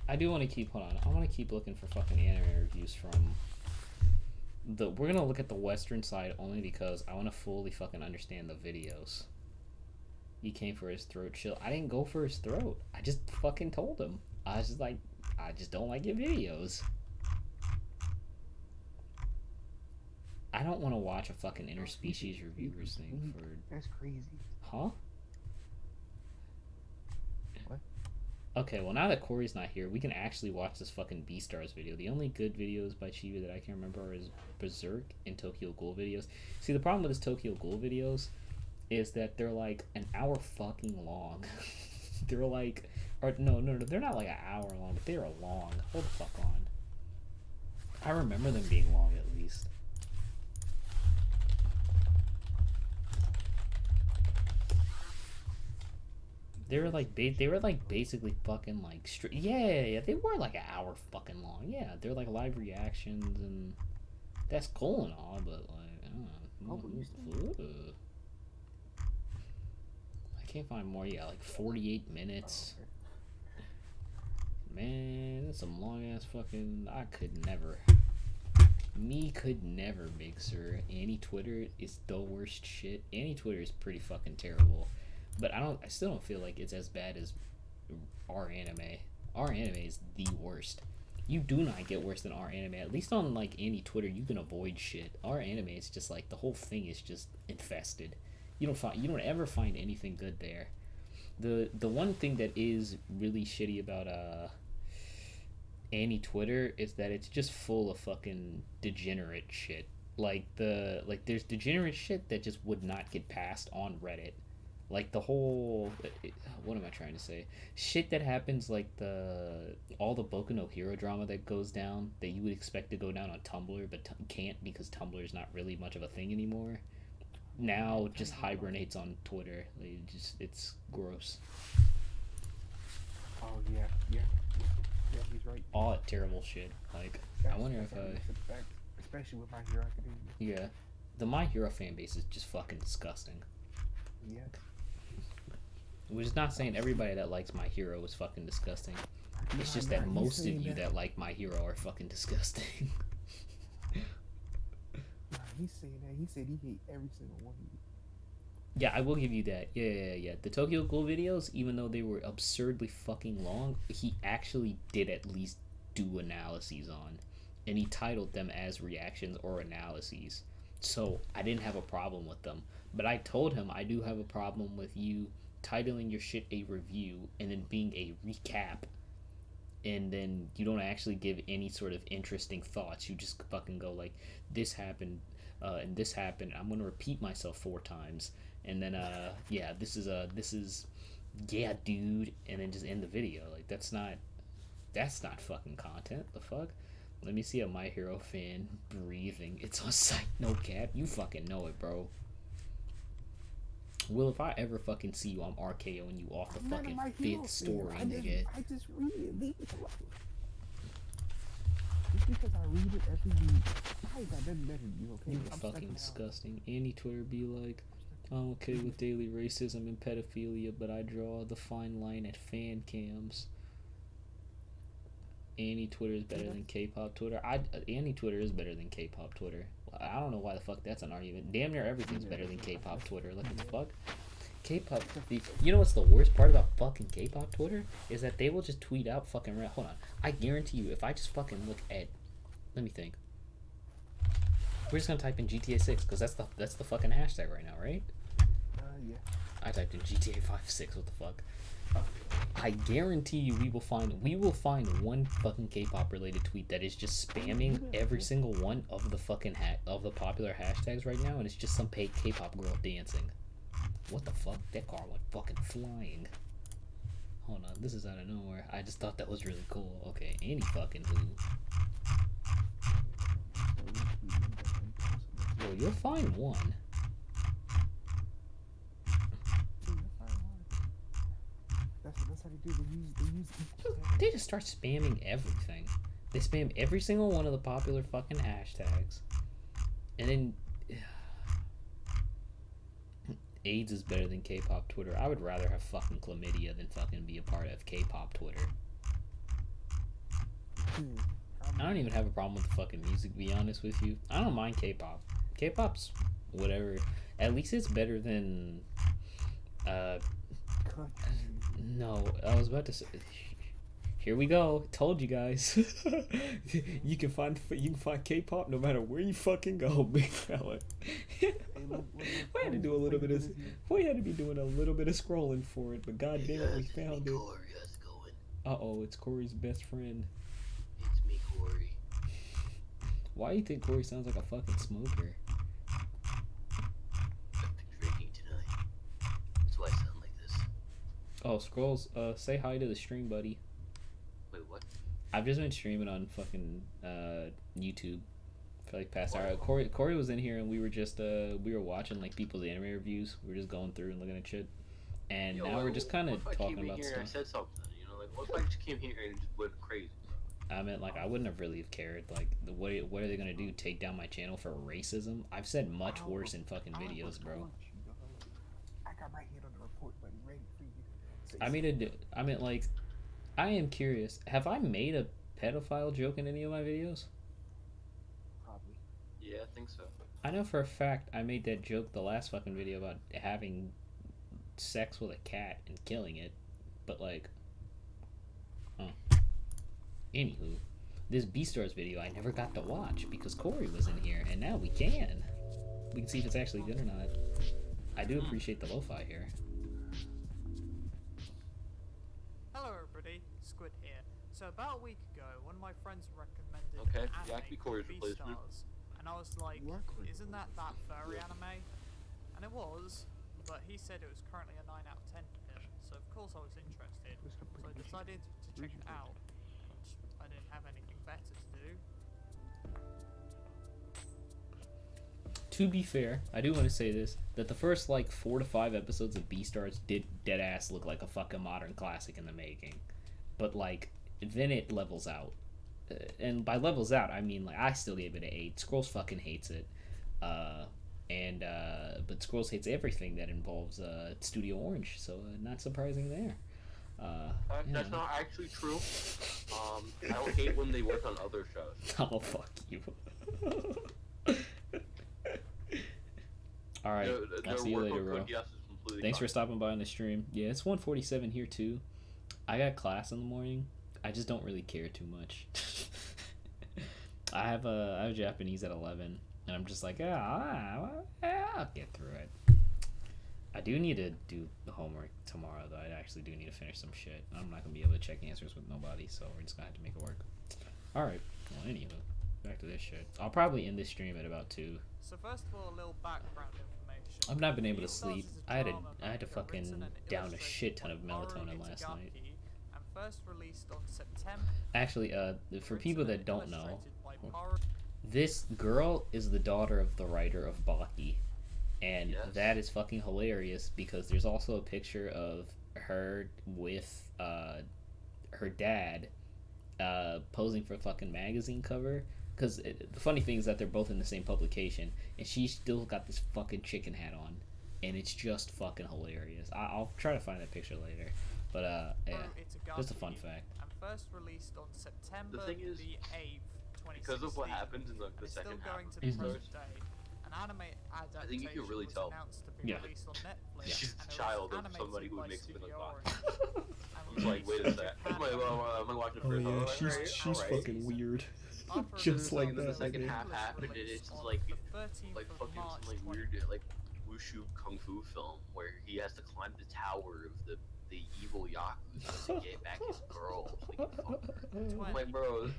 I do want to keep... Hold on. I want to keep looking for fucking anime reviews from... We're gonna look at the western side only because I want to fully fucking understand the videos. He came for his throat chill. I didn't go for his throat. I just fucking told him. I was just like, I just don't like your videos. I don't want to watch a fucking interspecies reviewers thing for... That's crazy. Huh? Okay, well now that Corey's not here, we can actually watch this fucking Beastars video. The only good videos by Chibi that I can remember is Berserk and Tokyo Ghoul videos. See, the problem with his Tokyo Ghoul videos is that they're like an hour fucking long. They're like, or no, they're not like an hour long, but they're long. Hold the fuck on. I remember them being long at least. They were like basically fucking like yeah, they were like an hour fucking long. Yeah, they're like live reactions, and that's cool and all, but like I can't find more. Yeah, like 48 minutes. Man, that's some long ass fucking... I could never. Me could never, big sir. AniTwitter is the worst shit. AniTwitter is pretty fucking terrible. But I still don't feel like it's as bad as our anime. Our anime is the worst. You do not get worse than our anime. At least on like AniTwitter, you can avoid shit. Our anime is just like the whole thing is just infested. You don't ever find anything good there. The one thing that is really shitty about AniTwitter is that it's just full of fucking degenerate shit. Like there's degenerate shit that just would not get passed on Reddit. Like the whole, what am I trying to say? Shit that happens, like all the Boku no Hero drama that goes down that you would expect to go down on Tumblr, but can't because Tumblr is not really much of a thing anymore. Now just hibernates on Twitter. Like, it's gross. Oh yeah, he's right. All that terrible shit. Like I wonder if especially with My Hero Academia. Yeah, the My Hero fan base is just fucking disgusting. Yeah. Which is not saying everybody that likes My Hero is fucking disgusting. It's just that most of you that like My Hero are fucking disgusting. He's saying that. He said he hate every single one of you. Yeah, I will give you that. Yeah. The Tokyo Ghoul videos, even though they were absurdly fucking long, he actually did at least do analyses on. And he titled them as reactions or analyses. So I didn't have a problem with them. But I told him I do have a problem with you titling your shit a review and then being a recap. And then you don't actually give any sort of interesting thoughts. You just fucking go like, this happened, and this happened. I'm gonna repeat myself 4 times. And then yeah, this is yeah, dude, and then just end the video. Like that's not fucking content. The fuck? Let me see a My Hero fan breathing. It's on site, no cap. You fucking know it, bro. Well, if I ever fucking see you, I'm RKOing you off the fucking 5th story, nigga. I just read it. Leave it alone. Just because I read it every week, I got nothing better than you, okay? You're fucking disgusting. Any Twitter be like, I'm okay with daily racism and pedophilia, but I draw the fine line at fan cams. Any Twitter is better than K-pop Twitter. Any Twitter is better than K-pop Twitter. I don't know why the fuck that's an argument. Damn near everything's better than K-pop Twitter. Like what the fuck? K-pop. You know what's the worst part about fucking K-pop Twitter is that they will just tweet out fucking. Hold on. I guarantee you, if I just fucking look at, let me think. We're just gonna type in GTA 6 because that's the fucking hashtag right now, right? Yeah. I typed in GTA 5-6. What the fuck? I guarantee you we will find one fucking K-pop related tweet that is just spamming every single one of the fucking of the popular hashtags right now, and it's just some K-pop girl dancing. What the fuck? That car went fucking flying. Hold on, this is out of nowhere. I just thought that was really cool. Okay, any fucking who. Yo, you'll find one. That's how they do. They just start spamming everything. They spam every single one of the popular fucking hashtags. And then AIDS is better than K-pop Twitter. I would rather have fucking chlamydia than fucking be a part of K-pop Twitter. I don't even have a problem with the fucking music, to be honest with you. I don't mind K-pop. K-pop's whatever. At least it's better than no, I was about to say. Here we go. Told you guys. you can find K-pop no matter where you fucking go, big fella. We had to do a little bit of. We had to be doing a little bit of scrolling for it, but god damn it, we found it. Uh-oh, it's Corey's best friend. It's me, Corey. Why do you think Corey sounds like a fucking smoker? I've been drinking tonight. That's why I sound like this. Oh, Scrolls, say hi to the stream, buddy. Wait, what? I've just been streaming on fucking YouTube for like past hour. Corey was in here and we were just we were watching like people's anime reviews. We were just going through and looking at shit. And now we're just kind of talking about stuff. I said something, you know, like what if I just came here and just went crazy? I mean, like I wouldn't have really have cared. Like, what are they gonna do? Take down my channel for racism? I've said much worse in fucking videos, bro. I got my hand on the report button ready for you. I mean, like, I am curious. Have I made a pedophile joke in any of my videos? Probably. Yeah, I think so. I know for a fact I made that joke the last fucking video about having sex with a cat and killing it, but like, anywho, this Beastars video I never got to watch because Corey was in here, and now we can. We can see if it's actually good or not. I do appreciate the lo-fi here. Hello everybody, Squid here. So about a week ago, one of my friends recommended Okay, an yeah, I anime can be called Corey's replacement. Beastars, and I was like, isn't that furry anime? And it was, but he said it was currently a 9 out of 10 for him, so of course I was interested. So I decided to check it out, and I didn't have anything better to do. To be fair, I do want to say this, that the first like 4 to 5 episodes of Beastars did deadass look like a fucking modern classic in the making. But like, then it levels out. And by levels out, I mean like I still gave it an 8. Scrolls fucking hates it. But Scrolls hates everything that involves Studio Orange, so not surprising there. That's not actually true. I don't hate when they work on other shows. Oh, fuck you. Alright, I'll see you later, bro. Thanks for stopping by on the stream. Yeah, it's 1:47 here too. I got class in the morning. I just don't really care too much. I have Japanese at 11, and I'm just like, I'll get through it. I do need to do the homework tomorrow, though. I actually do need to finish some shit. I'm not gonna be able to check answers with nobody, so we're just gonna have to make it work. Alright, well, anywho, back to this shit. I'll probably end this stream at about 2. So first of all, a little background information. I've not been able to sleep. I had to fucking down a shit ton of melatonin last night. And first released on September. Actually, for people that don't know, this girl is the daughter of the writer of Baki. And that is fucking hilarious because there's also a picture of her with her dad posing for a fucking magazine cover. Because the funny thing is that they're both in the same publication, and she's still got this fucking chicken hat on, and it's just fucking hilarious. I'll try to find that picture later, but yeah, just a fun fact. And first released on September the thing is, the 8th, 2016. Because of what happens in the second half going of to the the stars, present day. An anime adaptation I think you can really tell. announced to be released on Netflix. She's the child of somebody who would make something like that. I was like, wait a sec. I'm watching she's fucking weird. Just like and then that. the second half happened, and it's just like fucking some like weird like wushu kung fu film where he has to climb the tower of the evil yakuza to get back his girl. I'm like, bro, is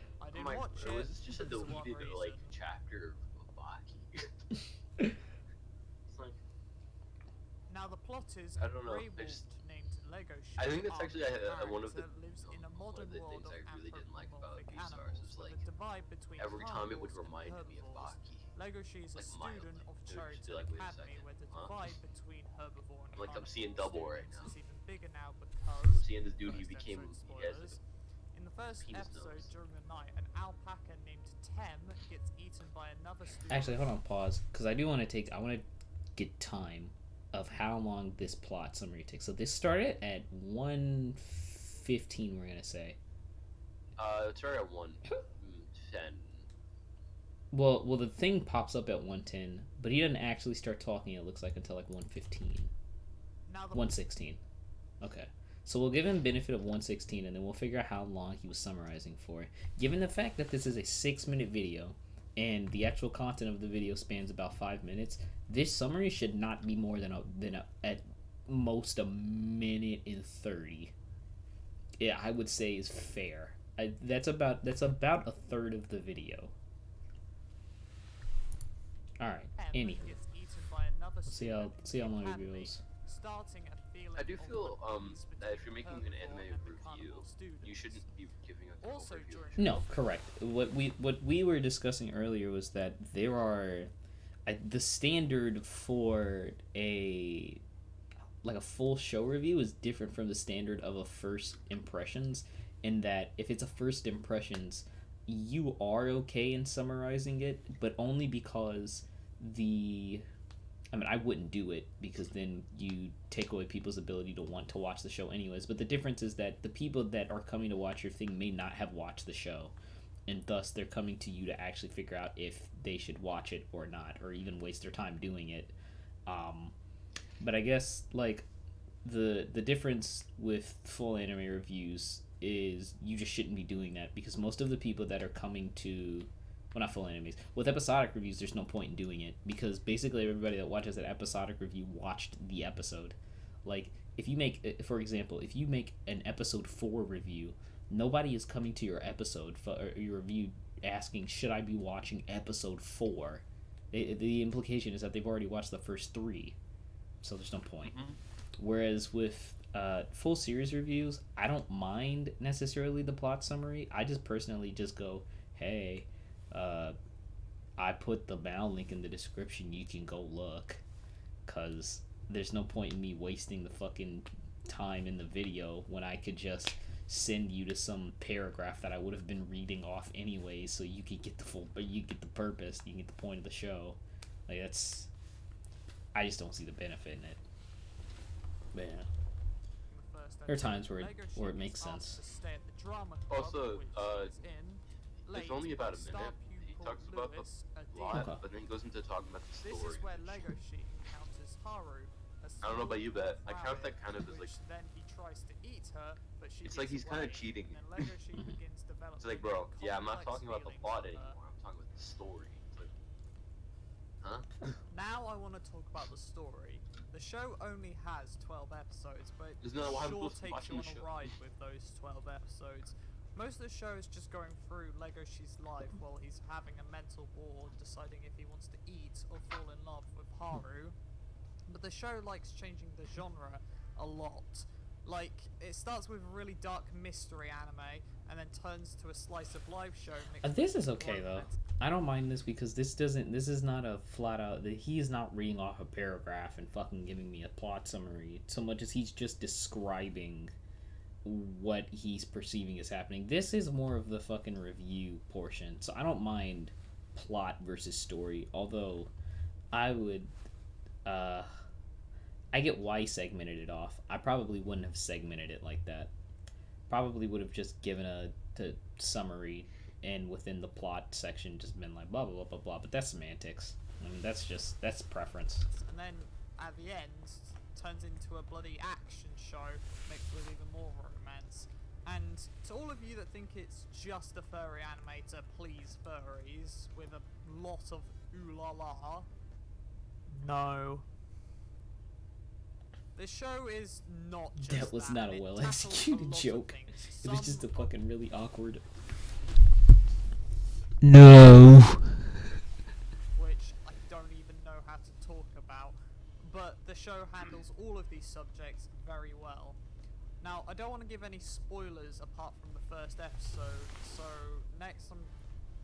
this just a deleted like chapter of Baki? It's like, now the plot is I don't know. named Lego I think that's actually one of the lives in a modern things world I really didn't like about animals, Beastars is like divide between every time it would carnivores remind and me of Baki. Legoshi is a Like, student of mildly. Cherry Just be like, wait a Academy second, where the huh? divide between herbivore and Like, I'm carnivore seeing double right now. is even bigger now I'm because seeing this dude, he became, he has spoilers. In the first penis episode nose. during the night, an alpaca named Tem gets eaten by another student. Actually, hold on, pause, because I want to get time of how long this plot summary takes. So this started at 1:15, we're gonna say. It started at 1:10. Well, the thing pops up at 1:10, but he doesn't actually start talking, it looks like, until like 1:15. 1:16. Okay. So we'll give him benefit of 1:16, and then we'll figure out how long he was summarizing for. Given the fact that this is a 6-minute video, and the actual content of the video spans about 5 minutes, this summary should not be more than at most 1:30. Yeah, I would say is fair. That's about a third of the video. All right. Anywho, let's see how long it goes. I do feel that if you're making an anime review, you shouldn't be giving a overview. No, correct. What we were discussing earlier was that there are the standard for a full show review is different from the standard of a first impressions, in that if it's a first impressions, you are okay in summarizing it, but only because I wouldn't do it because then you take away people's ability to want to watch the show anyways. But the difference is that the people that are coming to watch your thing may not have watched the show, and thus they're coming to you to actually figure out if they should watch it or not, or even waste their time doing it. But I guess like the difference with full anime reviews is you just shouldn't be doing that, because most of the people that are coming to, well, not full animes, with episodic reviews, there's no point in doing it, because basically everybody that watches that episodic review watched the episode. Like, if you make, for example, if you make an episode 4 review, nobody is coming to your episode for your review asking, should I be watching episode 4? The implication is that they've already watched the first 3. so there's no point. Whereas with full series reviews, I don't mind necessarily the plot summary. I just personally just go, hey, I put the bound link in the description, you can go look, because there's no point in me wasting the fucking time in the video when I could just send you to some paragraph that I would have been reading off anyways, so you could get the purpose, you can get the point of the show. Like, that's, I just don't see the benefit in it. But yeah, there are times where it makes sense. Also, it's only about a minute. He talks about the plot, but then he goes into talking about the story. This is where Lego Sheet encounters Haru. I don't know about you, but I count that kind of as like. Then he tries to eat her, but she It's like he's kind of cheating. It's like, bro, yeah, I'm not talking about the plot anymore. I'm talking about the story. It's like, huh? Now I want to talk about the story. The show only has 12 episodes, but it Isn't that why I'm sure supposed to takes watch you on the a show? ride with those 12 episodes. Most of the show is just going through Lego She's life while he's having a mental war, deciding if he wants to eat or fall in love with Haru. But the show likes changing the genre a lot. Like, it starts with a really dark mystery anime, and then turns to a slice of life show. This is okay though. I don't mind this because this is not a flat out, he is not reading off a paragraph and fucking giving me a plot summary so much as he's just describing what he's perceiving is happening. This is more of the fucking review portion, so I don't mind plot versus story, although I would I get why he segmented it off. I probably wouldn't have segmented it like that. Probably would have just given a summary and within the plot section just been like blah blah blah blah blah, but that's semantics. I mean, that's preference. And then at the end turns into a bloody action show mixed with even more romance. And to all of you that think it's just a furry anime to please furries with a lot of ooh la la, no. This show is not just That was not a well executed joke. It was just a fucking really awkward. No. Which I don't even know how to talk about. But the show handles all of these subjects very well. Now, I don't want to give any spoilers apart from the first episode, so next I'm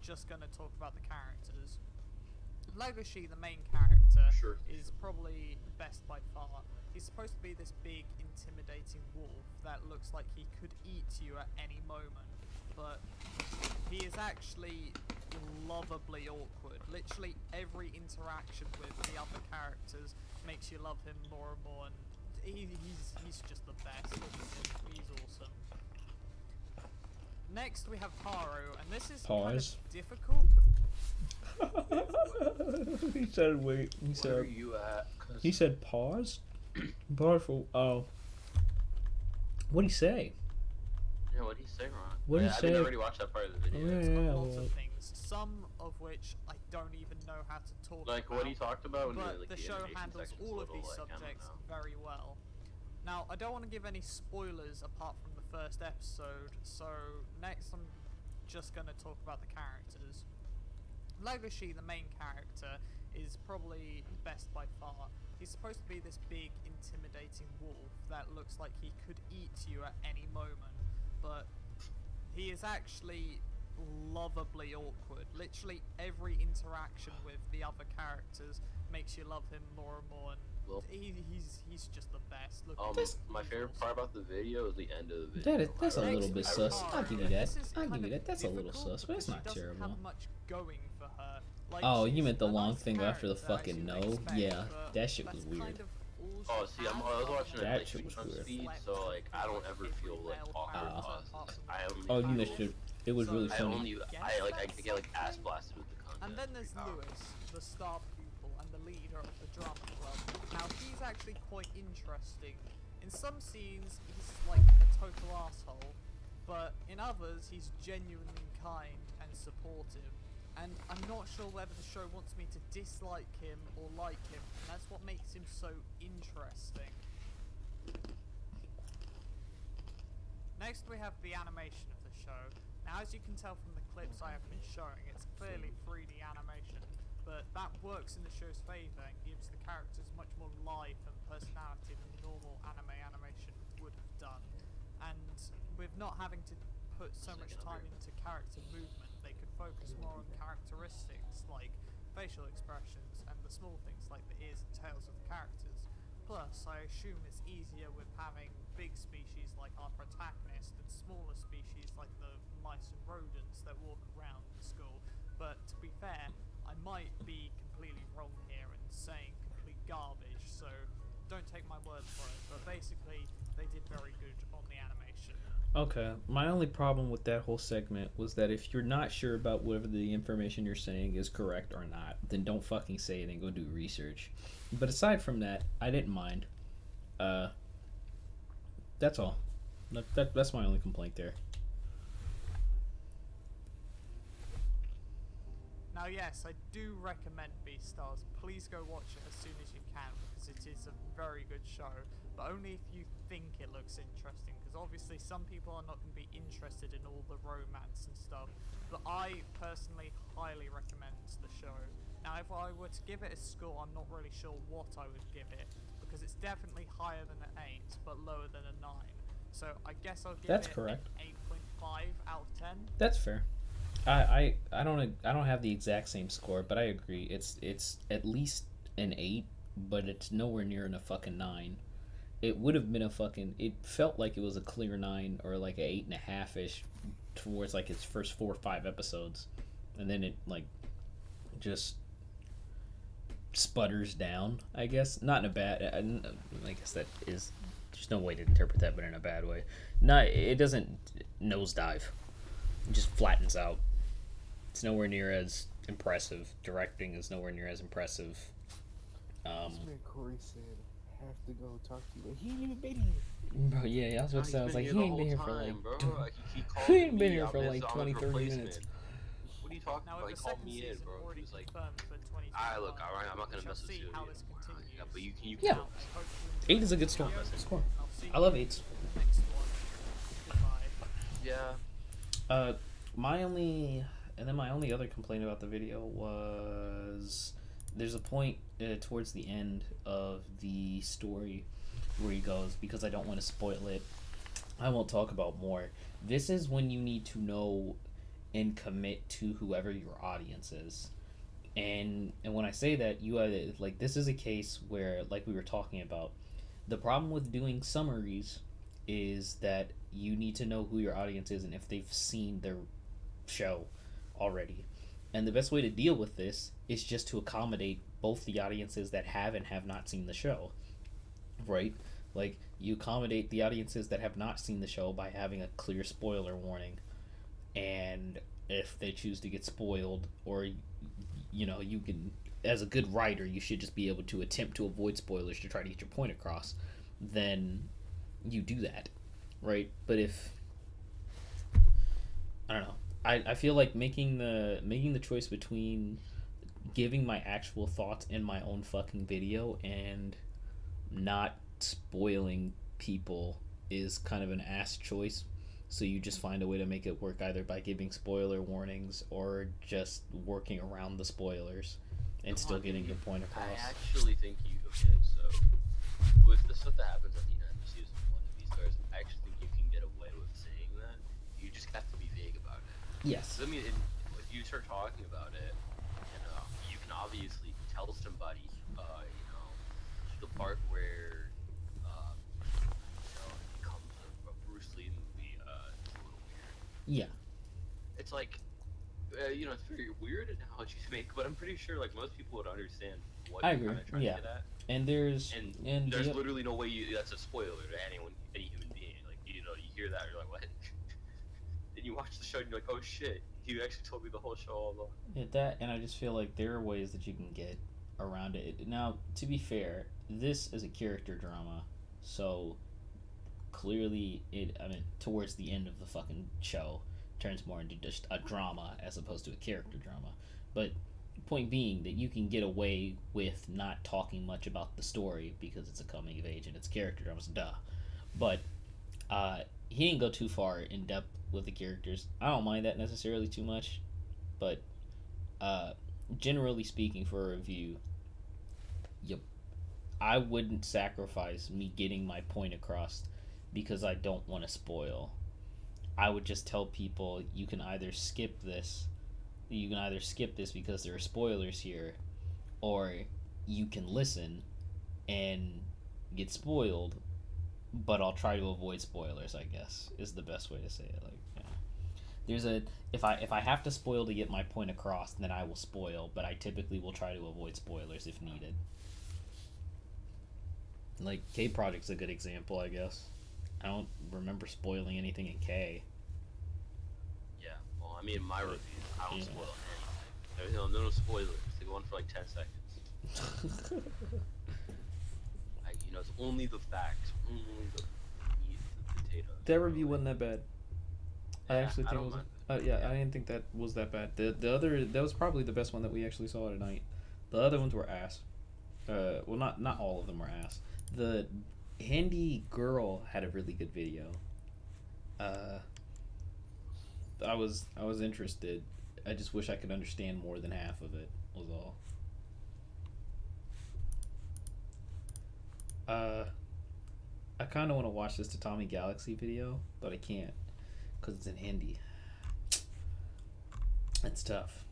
just going to talk about the characters. Legoshi, the main character, is probably best by far. He's supposed to be this big, intimidating wolf that looks like he could eat you at any moment, but he is actually lovably awkward. Literally every interaction with the other characters makes you love him more and more, and he's just the best. He's awesome. Next we have Haru, and this is kind of difficult. He said wait. He said. Where are you at? He said pause. Pause for what'd he say? Yeah, what'd he say, Ron? What'd he say? I didn't already watch that part of the video. Lots of things, some of which I don't even know how to talk about. Like what he talked about. But like, the show handles all of these subjects very well. Now, I don't want to give any spoilers apart from the first episode, so next I'm just going to talk about the characters. Legoshi, the main character, is probably best by far. He's supposed to be this big, intimidating wolf that looks like he could eat you at any moment, but he is actually lovably awkward. Literally every interaction with the other characters makes you love him more and more, and he's just the best. Look, my favorite part about the video is the end of the video. That's a little bit sus. I'll give you that. I'll give you that. That's a little sus, but it's not doesn't terrible. have much going for her. Like, Oh, you meant the long thing after the fucking no? Yeah, that shit was weird. Oh, see, I was watching it That like shit was on weird. speed, so like I don't ever feel like awkward pauses. I only. Oh, you missed it. It was really funny. I get like ass blasted with the content. And then there's Lewis, the star pupil and the leader of the drama club. Now, he's actually quite interesting. In some scenes, he's like a total asshole, but in others, he's genuinely kind and supportive. And I'm not sure whether the show wants me to dislike him or like him, and that's what makes him so interesting. Next we have the animation of the show. Now, as you can tell from the clips I have been showing, it's clearly 3D animation, but but that works in the show's favour and gives the characters much more life and personality than normal animation would have done. And with not having to put so much time into character movement, they could focus more on characteristics like facial expressions and the small things like the ears and tails of the characters. Plus, I assume it's easier with having big species like our protagonist and smaller species like the mice and rodents that walk around the school. But to be fair, I might be completely wrong here and saying complete garbage, so don't take my word for it. But basically, they did very good on the animation. Okay, my only problem with that whole segment was that if you're not sure about whether the information you're saying is correct or not, then don't fucking say it and go do research. But aside from that, I didn't mind. That's all. That's my only complaint there. Now yes, I do recommend Beastars. Please go watch it as soon as you can because it is a very good show, but only if you think it looks interesting, because obviously some people are not going to be interested in all the romance and stuff, but I personally highly recommend the show. Now if I were to give it a score, I'm not really sure what I would give it, because it's definitely higher than an 8, but lower than a 9. So I guess I'll give That's it correct. an 8.5 out of 10. That's fair. I don't have the exact same score, but I agree. It's at least an 8, but it's nowhere near a fucking 9. It would have been a fucking. It felt like it was a clear 9 or like a 8.5 ish towards like its first 4 or 5 episodes, and then it like just sputters down. I guess not in a bad. I guess that is. There's no way to interpret that, but in a bad way. Not. It doesn't nosedive. It just flattens out. It's nowhere near as impressive. Directing is nowhere near as impressive. This man Corey said, "Have to go talk to you." He ain't even been here. Bro, yeah, I was about to say, I was like, he ain't been here for like, He ain't been here for like 20, 30 minutes. What are you talking about? He called me in, bro. He was like, alright, look, alright, I'm not gonna mess with you. Yeah, but you can. Yeah. 8 is a good score. I love 8s. Yeah. My only other complaint about the video was there's a point towards the end of the story where he goes, because I don't want to spoil it, I won't talk about more. This is when you need to know and commit to whoever your audience is. And when I say that, you like, this is a case where, like we were talking about, the problem with doing summaries is that you need to know who your audience is and if they've seen their show already. And the best way to deal with this is just to accommodate both the audiences that have and have not seen the show, right? Like, you accommodate the audiences that have not seen the show by having a clear spoiler warning, and if they choose to get spoiled, or you know, you can, as a good writer, you should just be able to attempt to avoid spoilers to try to get your point across, then you do that, right? But if, I don't know, I feel like making the choice between giving my actual thoughts in my own fucking video and not spoiling people is kind of an ass choice. So you just find a way to make it work, either by giving spoiler warnings or just working around the spoilers and still getting your point across. I actually think you. Okay, so with the stuff that happens at the end of season 1 of Beastars, I actually think you can get away with saying that. You just have to be vague about it. Yes. I mean, if you start talking about it, you can obviously tell somebody, the part where, it becomes a Bruce Lee movie, it's a little weird. Yeah. It's like, it's very weird analogy to make, but I'm pretty sure like most people would understand what you're kind of trying to get at. And there's literally no way that's a spoiler to any human being. Like, you hear that, you're like, what? Then you watch the show and you're like, oh shit, you actually told me the whole show all along. Yeah, that, and I just feel like there are ways that you can get around it. Now, to be fair, this is a character drama, so clearly towards the end of the fucking show, turns more into just a drama as opposed to a character drama. But point being that you can get away with not talking much about the story because it's a coming of age and it's character dramas, duh. But he didn't go too far in depth with the characters. I don't mind that necessarily too much, but generally speaking, for a review, I wouldn't sacrifice me getting my point across because I don't want to spoil. I would just tell people you can either skip this because there are spoilers here, or you can listen and get spoiled, but I'll try to avoid spoilers, I guess, is the best way to say it. Like, yeah. If I have to spoil to get my point across, then I will spoil, but I typically will try to avoid spoilers if needed. Like, K Project's a good example, I guess. I don't remember spoiling anything in K. Yeah, well, I mean, in my reviews, I don't spoil anything. No spoilers. They go on for like 10 seconds. It's only the facts, only the meat, the potato. That review wasn't that bad. Yeah, I actually think I it was. I didn't think that was that bad. The other, that was probably the best one that we actually saw tonight. The other ones were ass. Well, not all of them were ass. The Handy Girl had a really good video. I was interested. I just wish I could understand more than half of it. Was all. I kind of want to watch this Tatami Galaxy video, but I can't because it's in Hindi. It's tough.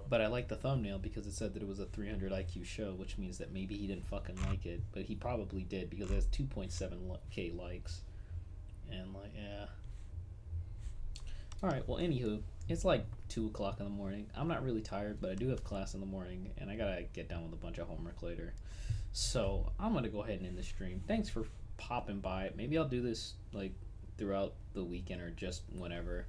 But I like the thumbnail because it said that it was a 300 IQ show, which means that maybe he didn't fucking like it, but he probably did because it has 2.7K likes. And like, yeah. Alright, well, anywho, it's like 2 o'clock in the morning. I'm not really tired, but I do have class in the morning, and I gotta get down with a bunch of homework later. So I'm gonna go ahead and end the stream. Thanks for popping by. Maybe I'll do this like throughout the weekend or just whenever.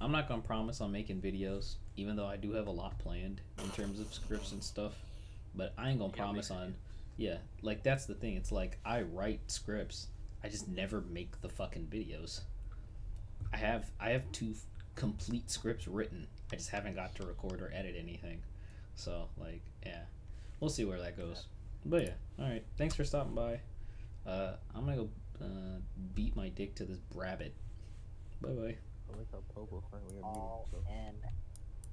I'm not gonna promise on making videos, even though I do have a lot planned in terms of scripts and stuff. But I ain't gonna promise on. Yeah, like that's the thing. It's like I write scripts, I just never make the fucking videos. I have 2 complete scripts written. I just haven't got to record or edit anything. So like, yeah, we'll see where that goes. But yeah, all right. Thanks for stopping by. I'm gonna go beat my dick to this rabbit. Bye bye. I like how Pogo finally unmuted himself.